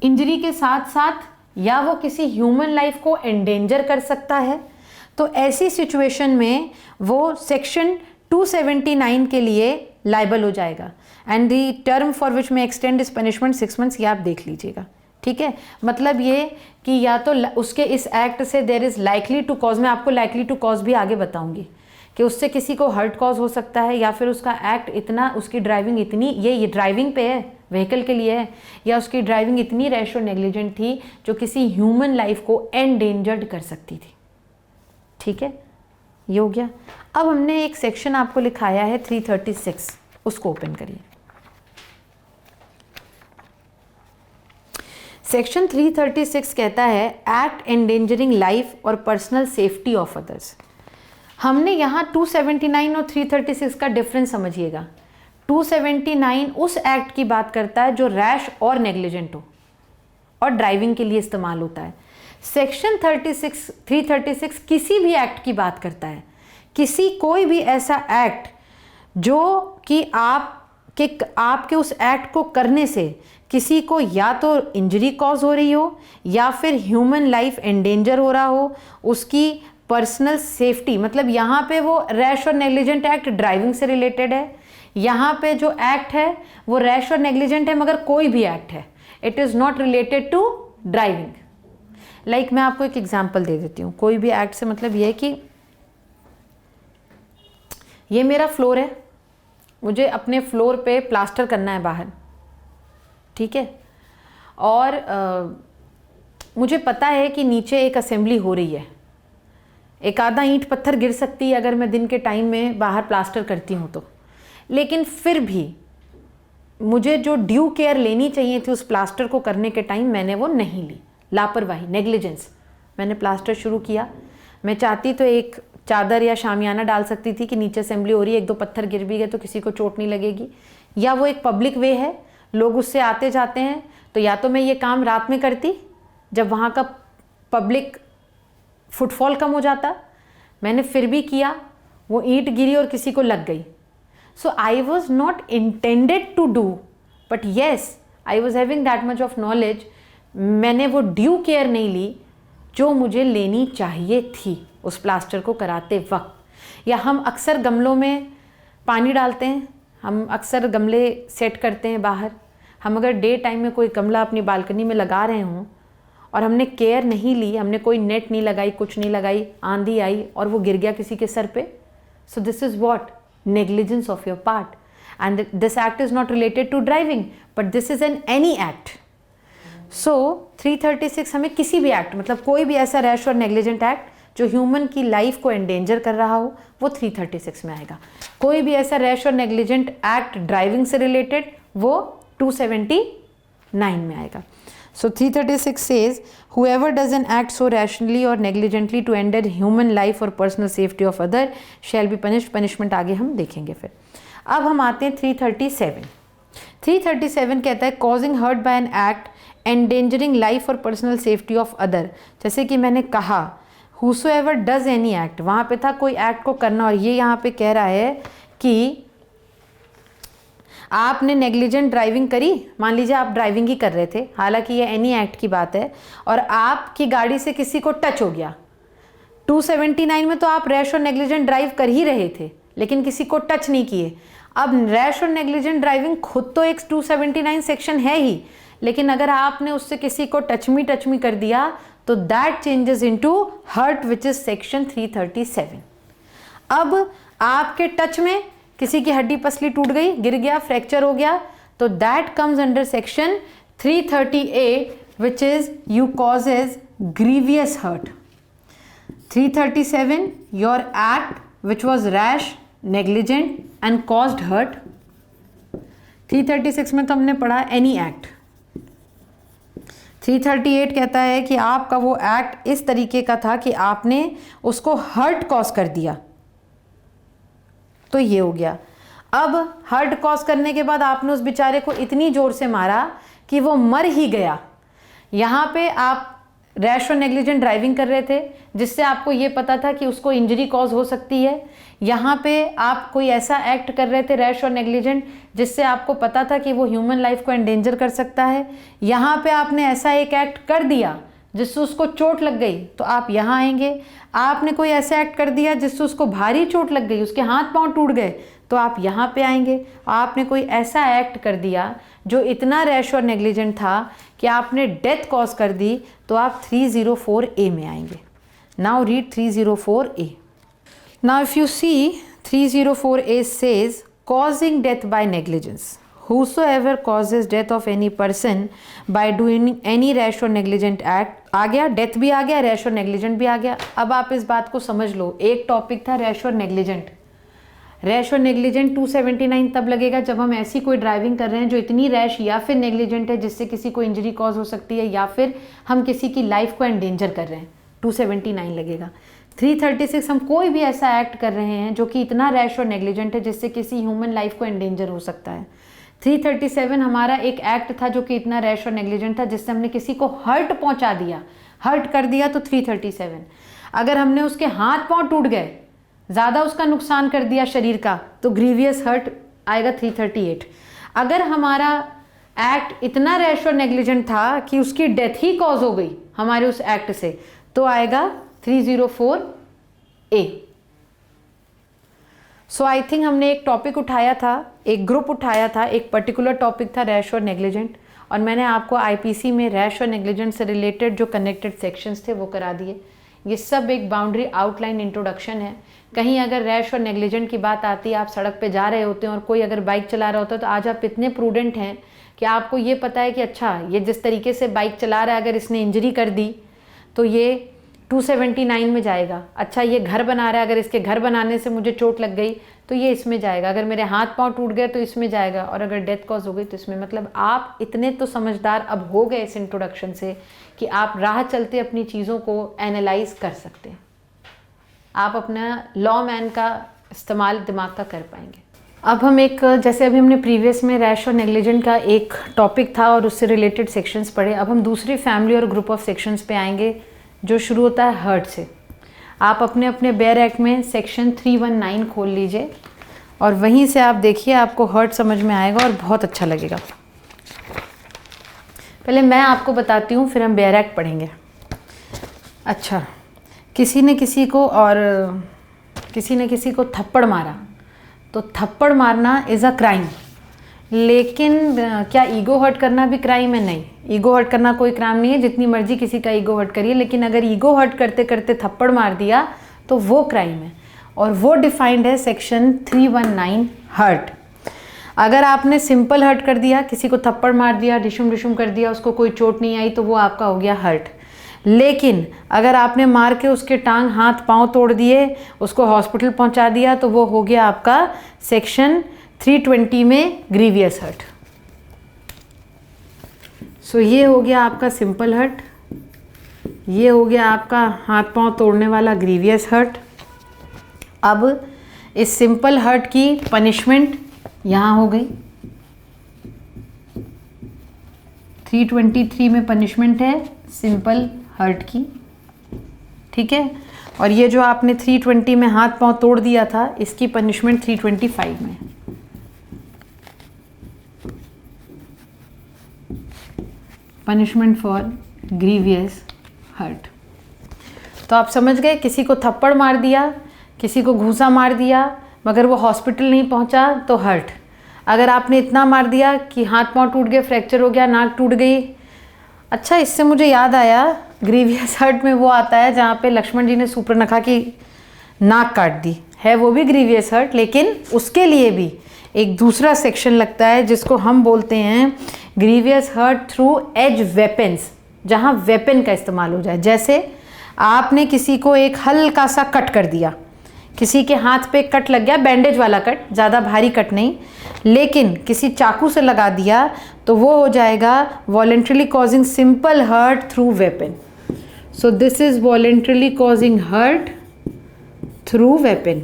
इंजरी के साथ साथ या वो किसी ह्यूमन लाइफ को एंडेंजर कर सकता है। तो ऐसी सिचुएशन में वो सेक्शन 279 के लिए लाइबल हो जाएगा। And the term for which में एक्सटेंड इस पनिशमेंट 6 मंथ्स, ये आप देख लीजिएगा, ठीक है। मतलब ये कि या तो उसके इस एक्ट से there is likely to cause, मैं आपको लाइकली टू कॉज भी आगे बताऊंगी कि उससे किसी को हर्ट कॉज हो सकता है, या फिर उसका एक्ट इतना, उसकी ड्राइविंग इतनी, ये ड्राइविंग पे है, व्हीकल के लिए है, या उसकी ड्राइविंग इतनी रैश और नेग्लिजेंट थी जो किसी ह्यूमन लाइफ को एंडेंजर्ड कर सकती थी, ठीक है। ये हो गया। अब हमने एक सेक्शन आपको लिखाया है 336, उसको ओपन करिए। सेक्शन 336 कहता है एक्ट एंडेंजरिंग लाइफ और पर्सनल सेफ्टी ऑफ अदर्स। हमने यहाँ 279 और 336 का डिफरेंस समझिएगा। 279 उस एक्ट की बात करता है जो रैश और नेग्लिजेंट हो और ड्राइविंग के लिए इस्तेमाल होता है। सेक्शन 336 किसी भी एक्ट की बात करता है, कोई भी ऐसा एक्ट जो कि आपके उस एक्ट को करने से किसी को या तो इंजरी कॉज हो रही हो, या फिर ह्यूमन लाइफ एंडेंजर हो रहा हो, उसकी पर्सनल सेफ्टी, मतलब यहाँ पे वो रैश और नेग्लिजेंट एक्ट ड्राइविंग से रिलेटेड है, यहाँ पे जो एक्ट है वो रैश और नेग्लिजेंट है, मगर कोई भी एक्ट है, it is not related to driving. Like मैं आपको एक एग्जांपल दे देती हूँ। कोई भी एक्ट से मतलब ये है कि ये मेरा फ्लोर है, मुझे अपने फ्लोर पे प्लास्टर करना है बाहर, ठीक है, और मुझे पता है कि नीचे एक असेंबली हो रही है, एक आधा ईंट पत्थर गिर सकती है अगर मैं दिन के टाइम में बाहर प्लास्टर करती हूँ तो, लेकिन फिर भी मुझे जो ड्यू केयर लेनी चाहिए थी उस प्लास्टर को करने के टाइम मैंने वो नहीं ली, लापरवाही, नेग्लिजेंस। मैंने प्लास्टर शुरू किया, मैं चाहती तो एक चादर या शामियाना डाल सकती थी कि नीचे असेंबली हो रही है, एक दो पत्थर गिर भी गए तो किसी को चोट नहीं लगेगी, या वो एक पब्लिक वे है, लोग उससे आते जाते हैं, तो या तो मैं ये काम रात में करती जब वहाँ का पब्लिक फुटफॉल कम हो जाता, मैंने फिर भी किया, वो ईंट गिरी और किसी को लग गई। So I was not intended to do, but yes I was having that much of knowledge, मैंने वो ड्यू केयर नहीं ली जो मुझे लेनी चाहिए थी उस प्लास्टर को कराते वक्त। या हम अक्सर गमलों में पानी डालते हैं, हम अक्सर गमले सेट करते हैं बाहर, हम अगर डे टाइम में कोई गमला अपनी बालकनी में लगा रहे हों और हमने केयर नहीं ली, हमने कोई नेट नहीं लगाई, कुछ नहीं लगाई, आंधी आई और वो गिर गया किसी के सर पे, so this is what, negligence of your part, and this act is not related to driving but this is an any act. So 336 हमें किसी भी एक्ट, मतलब कोई भी ऐसा रैश और नेग्लिजेंट एक्ट जो ह्यूमन की लाइफ को एंडेंजर कर रहा हो वो 336 में आएगा। कोई भी ऐसा रैश और नेग्लिजेंट एक्ट ड्राइविंग से रिलेटेड वो 279 में आएगा। So 336 says whoever does an act so rationally or negligently to ender human life or personal safety of other shall be punished। punishment आगे हम देखेंगे। फिर अब हम आते हैं 337। 337 कहता है causing hurt by an act endangering life or personal safety of other। जैसे कि मैंने कहा whosoever does any act, वहाँ पे था कोई एक्ट को करना, और ये यहाँ पे कह रहा है कि आपने नेग्लिजेंट ड्राइविंग करी, मान लीजिए आप ड्राइविंग ही कर रहे थे, हालांकि ये एनी एक्ट की बात है, और आपकी गाड़ी से किसी को टच हो गया। 279 में तो आप रैश और नेग्लिजेंट ड्राइव कर ही रहे थे लेकिन किसी को टच नहीं किए। अब रैश और नेग्लिजेंट ड्राइविंग खुद तो एक 279 सेक्शन है ही, लेकिन अगर आपने उससे किसी को टच मी कर दिया तो that changes into hurt which is section 337। अब आपके टच में किसी की हड्डी पसली टूट गई, गिर गया, फ्रैक्चर हो गया, तो that comes under section 338 which is you causes grievous hurt. 337, your act which was rash, negligent and caused hurt. 336 में तो हमने पढ़ा एनी एक्ट. 338 कहता है कि आपका वो एक्ट इस तरीके का था कि आपने उसको हर्ट कॉज कर दिया. तो ये हो गया. अब हर्ट कॉज करने के बाद आपने उस बेचारे को इतनी जोर से मारा कि वो मर ही गया. यहाँ पे आप रैश और नेग्लिजेंट ड्राइविंग कर रहे थे जिससे आपको ये पता था कि उसको इंजरी कॉज हो सकती है. यहाँ पे आप कोई ऐसा एक्ट कर रहे थे रैश और नेग्लिजेंट जिससे आपको पता था कि वो ह्यूमन लाइफ को एंडेंजर कर सकता है. यहाँ पे आपने ऐसा एक एक्ट कर दिया जिससे उसको चोट लग गई तो आप यहाँ आएंगे. आपने कोई ऐसा एक्ट कर दिया जिससे उसको भारी चोट लग गई, उसके हाथ पांव टूट गए तो आप यहाँ पे आएंगे. आपने कोई ऐसा एक्ट कर दिया जो इतना रैश और नेग्लिजेंट था कि आपने डेथ कॉज कर दी तो आप 304A में आएंगे. Now read 304A. Now if you see 304A says causing death by negligence. Whosoever causes death of any person by doing any rash or negligent act. आ गया, डेथ भी आ गया, रैश और negligent भी आ गया. अब आप इस बात को समझ लो, एक टॉपिक था रैश और नेग्लिजेंट. रैश और नेग्लिजेंट 279 तब लगेगा जब हम ऐसी कोई ड्राइविंग कर रहे हैं जो इतनी रैश या फिर नेग्लिजेंट है जिससे किसी को इंजरी कॉज हो सकती है या फिर हम किसी की लाइफ को एंडेंजर कर रहे हैं. 279 लगेगा. 336 हम कोई भी ऐसा एक्ट कर रहे हैं जो कि इतना रैश और नेग्लिजेंट है जिससे किसी ह्यूमन लाइफ को एंडेंजर हो सकता है. 337 हमारा एक एक्ट था जो कि इतना रैश और नेग्लिजेंट था जिससे हमने किसी को हर्ट पहुंचा दिया, हर्ट कर दिया तो 337. अगर हमने उसके हाथ पांव टूट गए, ज़्यादा उसका नुकसान कर दिया शरीर का तो ग्रीवियस हर्ट आएगा 338. अगर हमारा एक्ट इतना रैश और नेग्लिजेंट था कि उसकी डेथ ही कॉज हो गई हमारे उस एक्ट से तो आएगा 304A. सो आई थिंक हमने एक टॉपिक उठाया था, एक ग्रुप उठाया था, एक पर्टिकुलर टॉपिक था रैश और नेग्लिजेंट, और मैंने आपको आईपीसी में रैश और नेग्लिजेंट से रिलेटेड जो कनेक्टेड सेक्शंस थे वो करा दिए. ये सब एक बाउंड्री आउटलाइन इंट्रोडक्शन है. कहीं अगर रैश और नेग्लिजेंट की बात आती है, आप सड़क पे जा रहे होते हैं और कोई अगर बाइक चला रहा होता है तो आज आप इतने प्रूडेंट हैं कि आपको ये पता है कि अच्छा ये जिस तरीके से बाइक चला रहा है अगर इसने इंजरी कर दी तो ये 279 में जाएगा. अच्छा ये घर बना रहा है, अगर इसके घर बनाने से मुझे चोट लग गई तो ये इसमें जाएगा. अगर मेरे हाथ पांव टूट गए तो इसमें जाएगा, और अगर डेथ कॉज हो गई तो इसमें. मतलब आप इतने तो समझदार अब हो गए इस इंट्रोडक्शन से कि आप राह चलते अपनी चीज़ों को एनालाइज कर सकते हैं. आप अपना लॉ मैन का इस्तेमाल दिमाग का कर पाएंगे. अब हम एक, जैसे अभी हमने प्रीवियस में रैश और नेग्लिजेंट का एक टॉपिक था और उससे रिलेटेड सेक्शंस पढ़े. अब हम दूसरी फैमिली और ग्रुप ऑफ सेक्शंस पे आएंगे जो शुरू होता है हर्ट से. आप अपने अपने बेयर एक्ट में सेक्शन 319 खोल लीजिए और वहीं से आप देखिए, आपको हर्ट समझ में आएगा और बहुत अच्छा लगेगा. पहले मैं आपको बताती हूँ, फिर हम बेयर एक्ट पढ़ेंगे. अच्छा, किसी ने किसी को थप्पड़ मारा तो थप्पड़ मारना इज़ अ क्राइम. लेकिन क्या ईगो हर्ट करना भी क्राइम है? नहीं, ईगो हर्ट करना कोई क्राइम नहीं है. जितनी मर्जी किसी का ईगो हर्ट करिए, लेकिन अगर ईगो हर्ट करते करते थप्पड़ मार दिया तो वो क्राइम है, और वो डिफाइंड है सेक्शन 319 हर्ट. अगर आपने सिंपल हर्ट कर दिया, किसी को थप्पड़ मार दिया, डिशुम डिशुम कर दिया, उसको कोई चोट नहीं आई तो वो आपका हो गया हर्ट. लेकिन अगर आपने मार के उसके टांग हाथ पांव तोड़ दिए, उसको हॉस्पिटल पहुंचा दिया तो वो हो गया आपका सेक्शन 320 में ग्रीवियस हर्ट. सो ये हो गया आपका सिंपल हर्ट, ये हो गया आपका हाथ पांव तोड़ने वाला ग्रीवियस हर्ट. अब इस सिंपल हर्ट की पनिशमेंट यहाँ हो गई. 323 में पनिशमेंट है सिंपल हर्ट की, ठीक है. और ये जो आपने 320 में हाथ पांव तोड़ दिया था, इसकी पनिशमेंट 325 में. Punishment for grievous hurt. तो आप समझ गए, किसी को थप्पड़ मार दिया, किसी को घूंसा मार दिया, मगर वो हॉस्पिटल नहीं पहुंचा तो हर्ट. अगर आपने इतना मार दिया कि हाथ पांव टूट गए, फ्रैक्चर हो गया, नाक टूट गई. अच्छा, इससे मुझे याद आया, ग्रीवियस हर्ट में वो आता है जहाँ पे लक्ष्मण जी ने सूर्पनखा की नाक काट दी है, वो भी ग्रीवियस हर्ट. लेकिन उसके लिए भी एक दूसरा सेक्शन लगता है जिसको हम बोलते हैं grievous hurt through edge weapons. जहाँ वेपन का इस्तेमाल हो जाए। जैसे आपने किसी को एक हल्का सा कट कर दिया, किसी के हाथ पे कट लग गया, बैंडेज वाला कट, ज़्यादा भारी कट नहीं, लेकिन किसी चाकू से लगा दिया तो वो हो जाएगा voluntarily causing simple hurt through weapon. So this is voluntarily causing hurt through weapon.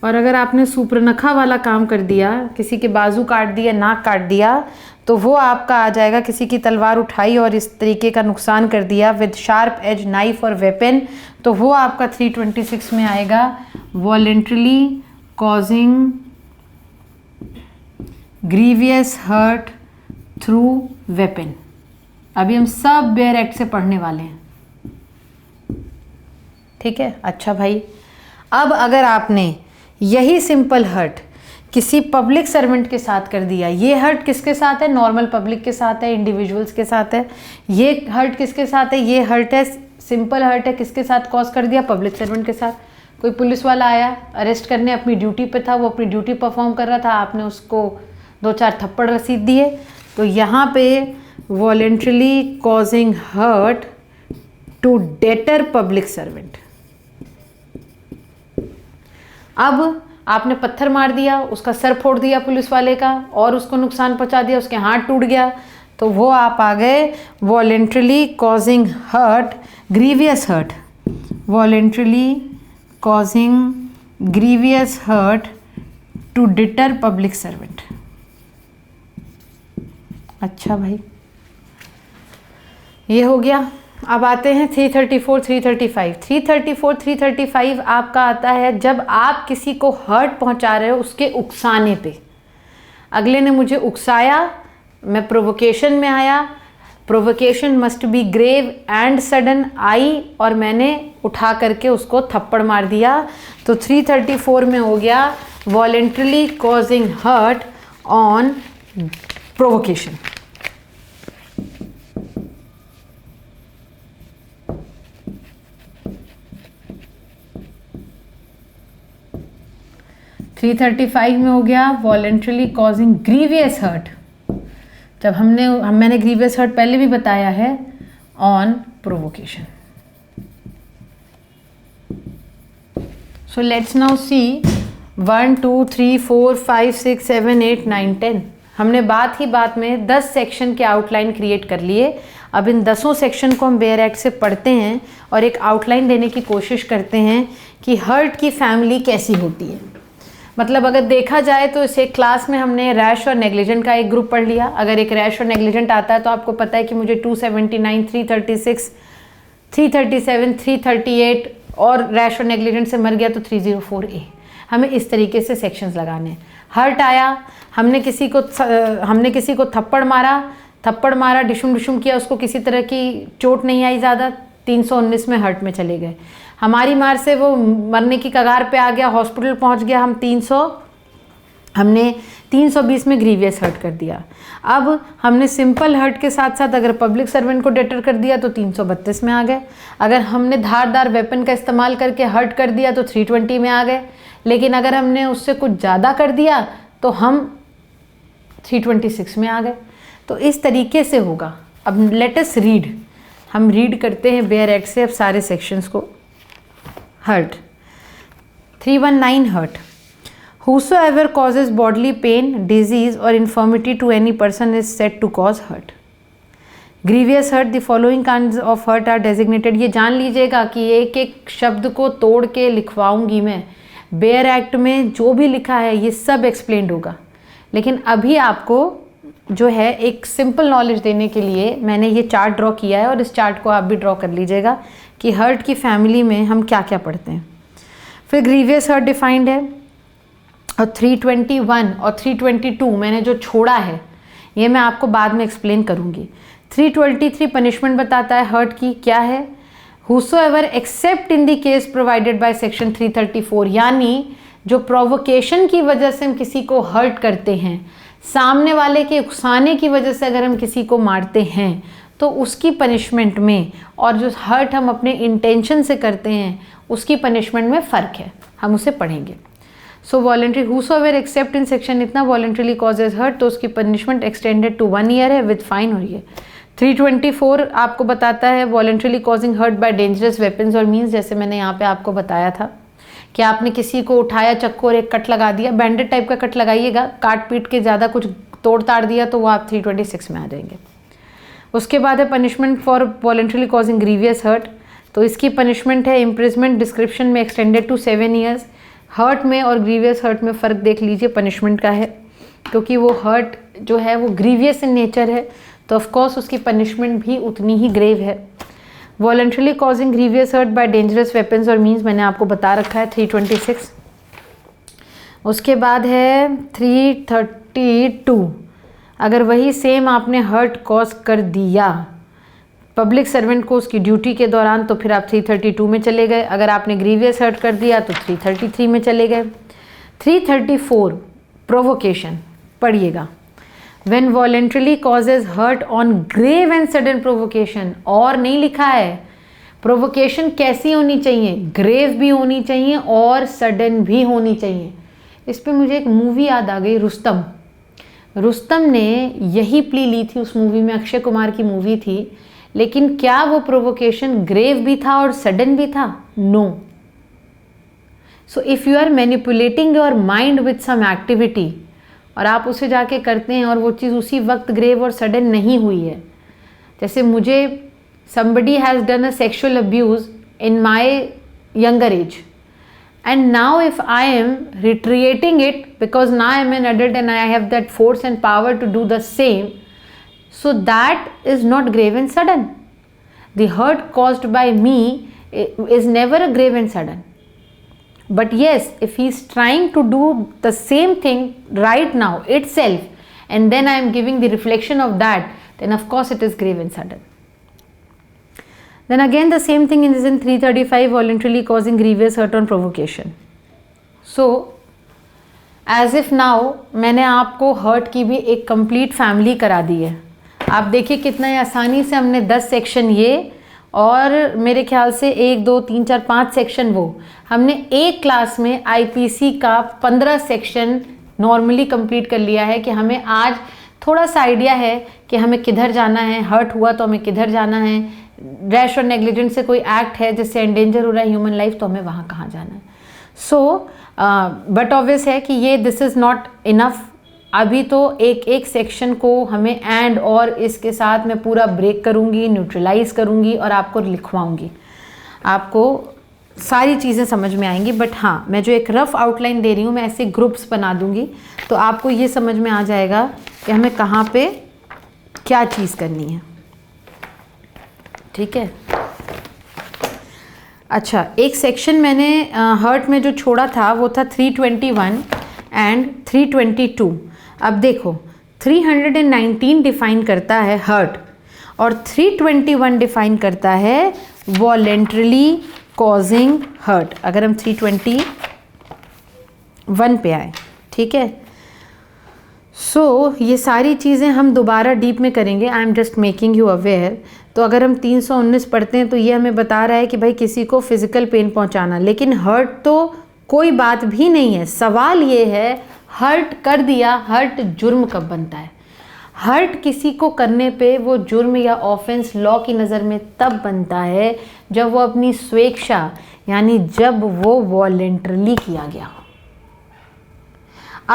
और अगर आपने सूत्रनखा वाला काम कर दिया, किसी के बाजू काट दिया, नाक काट दिया, तो वो आपका आ जाएगा किसी की तलवार उठाई और इस तरीके का नुकसान कर दिया विद शार्प एज नाइफ और वेपन, तो वो आपका 326 में आएगा voluntarily causing grievous hurt through weapon. अभी हम सब बेयर एक्ट से पढ़ने वाले हैं, ठीक है। अच्छा भाई, अब अगर आपने यही सिंपल हर्ट किसी पब्लिक सर्वेंट के साथ कर दिया, ये हर्ट किसके साथ है? नॉर्मल पब्लिक के साथ है, इंडिविजुअल्स के साथ है। ये हर्ट किसके साथ है? ये हर्ट है, सिंपल हर्ट है, किसके साथ कॉज कर दिया? पब्लिक सर्वेंट के साथ। कोई पुलिस वाला आया अरेस्ट करने, अपनी ड्यूटी पे था, वो अपनी ड्यूटी परफॉर्म कर रहा था, आपने उसको 2-4 थप्पड़ रसीद दिए, तो यहाँ पे voluntarily causing hurt to deter public servant. अब आपने पत्थर मार दिया, उसका सर फोड़ दिया पुलिस वाले का, और उसको नुकसान पहुंचा दिया, उसके हाथ टूट गया, तो वो आप आ गए voluntarily causing hurt, grievous hurt, voluntarily causing grievous hurt to deter public servant. अच्छा भाई, ये हो गया। अब आते हैं 334, 335। 334, 335 आपका आता है जब आप किसी को हर्ट पहुंचा रहे हो उसके उकसाने पे। अगले ने मुझे उकसाया, मैं प्रोवोकेशन में आया, provocation must be grave and sudden I, और मैंने उठा करके उसको थप्पड़ मार दिया, तो 334 में हो गया voluntarily causing hurt on provocation. Three 335 में हो गया वॉलेंट्रली कॉजिंग ग्रीवियस हर्ट, जब मैंने ग्रीवियस हर्ट पहले भी बताया है, on provocation. So let's now see 1 2 3 4 5 6 7 8 9 10। हमने बात ही बात में 10 सेक्शन के आउटलाइन क्रिएट कर लिए। अब इन 10 सेक्शन को हम बेयर एक्ट से पढ़ते हैं और एक आउटलाइन देने की कोशिश करते हैं कि हर्ट की फैमिली कैसी होती है। मतलब अगर देखा जाए तो इस एक क्लास में हमने रैश और नेग्लिजेंट का एक ग्रुप पढ़ लिया। अगर एक रैश और नेग्लिजेंट आता है तो आपको पता है कि मुझे 279, 336, 337, 338 और रैश और नेग्लिजेंट से मर गया तो 304A। हमें इस तरीके से सेक्शंस लगाने हैं। हर्ट आया, हमने किसी को थप्पड़ मारा, डिशुम डिशुम किया, उसको किसी तरह की चोट नहीं आई ज़्यादा, 319 में हर्ट में चले गए। हमारी मार से वो मरने की कगार पे आ गया, हॉस्पिटल पहुंच गया, हमने 320 में ग्रीवियस हर्ट कर दिया। अब हमने सिंपल हर्ट के साथ साथ अगर पब्लिक सर्वेंट को डेटर कर दिया तो 332 में आ गए। अगर हमने धारदार वेपन का इस्तेमाल करके हर्ट कर दिया तो 320 में आ गए। लेकिन अगर हमने उससे कुछ ज़्यादा कर दिया तो हम 326 में आ गए। तो इस तरीके से होगा। अब लेट अस रीड, हम रीड करते हैं बेयर एक्ट से अब सारे सेक्शंस को। Hurt 319 hurt, whosoever causes bodily pain, disease or infirmity to any person is said to cause hurt. Grievous hurt, the following kinds of hurt are designated। ये जान लीजिएगा कि एक एक शब्द को तोड़ के लिखवाऊंगी मैं। बेयर एक्ट में जो भी लिखा है ये सब एक्सप्लेन्ड होगा, लेकिन अभी आपको जो है एक सिंपल नॉलेज देने के लिए मैंने ये चार्ट ड्रॉ किया है, और इस चार्ट को आप भी ड्रॉ कर लीजिएगा कि हर्ट की फैमिली में हम क्या क्या पढ़ते हैं। फिर ग्रीवियस हर्ट डिफाइंड है, और 321 और 322 मैंने जो छोड़ा है ये मैं आपको बाद में एक्सप्लेन करूँगी। 323 पनिशमेंट बताता है हर्ट की क्या है, whosoever except in the case provided by section 334, यानी जो प्रोवोकेशन की वजह से हम किसी को हर्ट करते हैं, सामने वाले के उकसाने की वजह से अगर हम किसी को मारते हैं तो उसकी पनिशमेंट में और जो हर्ट हम अपने इंटेंशन से करते हैं उसकी पनिशमेंट में फ़र्क है, हम उसे पढ़ेंगे। So voluntary whosoever except in section इतना वॉलेंट्रीली कॉजेज हर्ट, तो उसकी पनिशमेंट एक्सटेंडेड टू 1 ईयर है विद फाइन हो रही है। 324 आपको बताता है voluntarily causing hurt by dangerous weapons और मीन्स, जैसे मैंने यहाँ पे आपको बताया था कि आपने किसी को उठाया चाकू और एक कट लगा दिया, बैंडेड टाइप का कट लगाइएगा, काट पीट के ज़्यादा कुछ तोड़ ताड़ दिया तो वो आप 326 में आ जाएंगे। उसके बाद है punishment for voluntarily causing grievous hurt, तो इसकी पनिशमेंट है इम्प्रिजमेंट डिस्क्रिप्शन में एक्सटेंडेड टू 7 ईयर्स। हर्ट में और ग्रीवियस हर्ट में फ़र्क देख लीजिए पनिशमेंट का है, क्योंकि वो हर्ट जो है वो ग्रीवियस इन नेचर है, तो ऑफकोर्स उसकी पनिशमेंट भी उतनी ही ग्रेव है। Voluntarily causing grievous hurt by dangerous weapons और मीन्स मैंने आपको बता रखा है 326। उसके बाद है 332, अगर वही सेम आपने हर्ट कॉज कर दिया पब्लिक सर्वेंट को उसकी ड्यूटी के दौरान, तो फिर आप 332 में चले गए। अगर आपने ग्रीवियस हर्ट कर दिया तो 333 में चले गए। 334 प्रोवोकेशन, पढ़िएगा। When voluntarily causes hurt on grave and sudden provocation, और नहीं लिखा है प्रोवोकेशन कैसी होनी चाहिए, ग्रेव भी होनी चाहिए और सडन भी होनी चाहिए। इस पे मुझे एक मूवी याद आ गई, रुस्तम। रुस्तम ने यही प्ली ली थी उस मूवी में, अक्षय कुमार की मूवी थी, लेकिन क्या वो प्रोवोकेशन ग्रेव भी था और सडन भी था? No. So if you are manipulating your mind with some activity और आप उसे जाके करते हैं और वो चीज़ उसी वक्त ग्रेव और सडन नहीं हुई है, जैसे मुझे somebody has done a sexual abuse in my younger age and now if I am reiterating it because now I am an adult and I have that force and power to do the same, so that is not grave and sudden. The hurt caused by me is never a grave and sudden. But yes, if he is trying to do the same thing right now itself and then I am giving the reflection of that, then of course it is grave and sudden. Then again the same thing is in 335, voluntarily causing grievous hurt on provocation. So as if now मैंने आपको hurt की भी एक complete family करा दी है। आप देखिए कितना आसानी से हमने 10 सेक्शन ये और मेरे ख्याल से 1 2 3 4 5 सेक्शन वो हमने एक क्लास में आईपीसी का 15 सेक्शन नॉर्मली कंप्लीट कर लिया है कि हमें आज थोड़ा सा आइडिया है कि हमें किधर जाना है, हर्ट हुआ तो हमें किधर जाना है, रैश और नेग्लिजेंट से कोई एक्ट है जिससे एंडेंजर हो रहा है ह्यूमन लाइफ तो हमें वहाँ कहाँ जाना है। सो बट ऑब्वियस है कि ये दिस इज़ नॉट इनफ। अभी तो एक एक सेक्शन को हमें एंड और इसके साथ मैं पूरा ब्रेक करूँगी, न्यूट्रलाइज करूँगी और आपको लिखवाऊँगी, आपको सारी चीज़ें समझ में आएंगी। बट हाँ, मैं जो एक रफ़ आउटलाइन दे रही हूँ मैं ऐसे ग्रुप्स बना दूँगी तो आपको ये समझ में आ जाएगा कि हमें कहाँ पे क्या चीज़ करनी है। ठीक है, अच्छा एक सेक्शन मैंने हर्ट में जो छोड़ा था वो था 321 एंड 322। अब देखो 319 डिफाइन करता है हर्ट और 321 डिफाइन करता है वॉलेंटरली कॉजिंग हर्ट। अगर हम 321 पे आए, ठीक है, सो ये सारी चीज़ें हम दोबारा डीप में करेंगे, I am just making you aware. तो अगर हम 319 पढ़ते हैं तो ये हमें बता रहा है कि भाई किसी को फिजिकल पेन पहुंचाना, लेकिन हर्ट तो कोई बात भी नहीं है। सवाल ये है हर्ट कर दिया, हर्ट जुर्म कब बनता है? हर्ट किसी को करने पे वो जुर्म या ऑफेंस लॉ की नज़र में तब बनता है जब वो अपनी स्वेच्छा यानी जब वो वॉलेंटरली किया गया हो।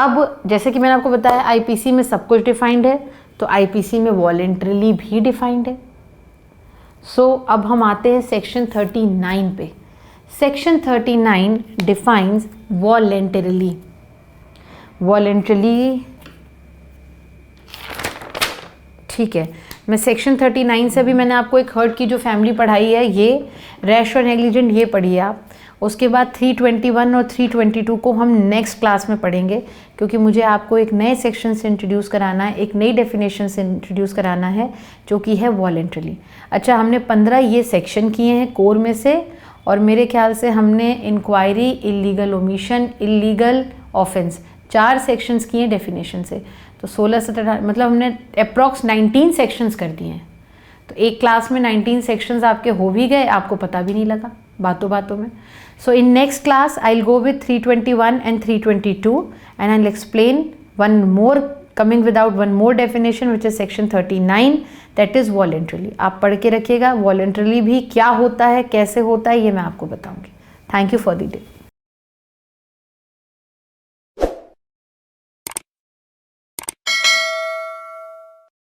अब जैसे कि मैंने आपको बताया आईपीसी में सब कुछ डिफाइंड है, तो आईपीसी में वॉलेंटरली भी डिफाइंड है। सो अब हम आते हैं सेक्शन 39 पे। Section 39 defines voluntarily. वॉलेंटरली, ठीक है, मैं सेक्शन 39 से भी मैंने आपको एक हर्ट की जो फैमिली पढ़ाई है ये रैश और नेग्लिजेंट ये पढ़िए आप। उसके बाद 321 और 322 को हम नेक्स्ट क्लास में पढ़ेंगे क्योंकि मुझे आपको एक नए सेक्शन से इंट्रोड्यूस कराना है, एक नई डेफिनेशन से इंट्रोड्यूस कराना है जो कि है वॉलेंटरली। अच्छा, हमने 15 ये सेक्शन किए हैं कोर में से और मेरे ख्याल से हमने inquiry, illegal omission, illegal offence 4 sections किए हैं डेफिनेशन से। तो 16 से मतलब हमने अप्रॉक्स 19 सेक्शंस कर दिए हैं। तो एक क्लास में 19 सेक्शंस आपके हो भी गए, आपको पता भी नहीं लगा। बातों बातों में. So in next class I'll go with 321 and 322 and I'll explain one more, coming without one more definition, which is section 39, that is voluntarily. आप पढ़ के रखिएगा voluntarily भी क्या होता है, कैसे होता है, ये मैं आपको बताऊंगी. Thank you for the day.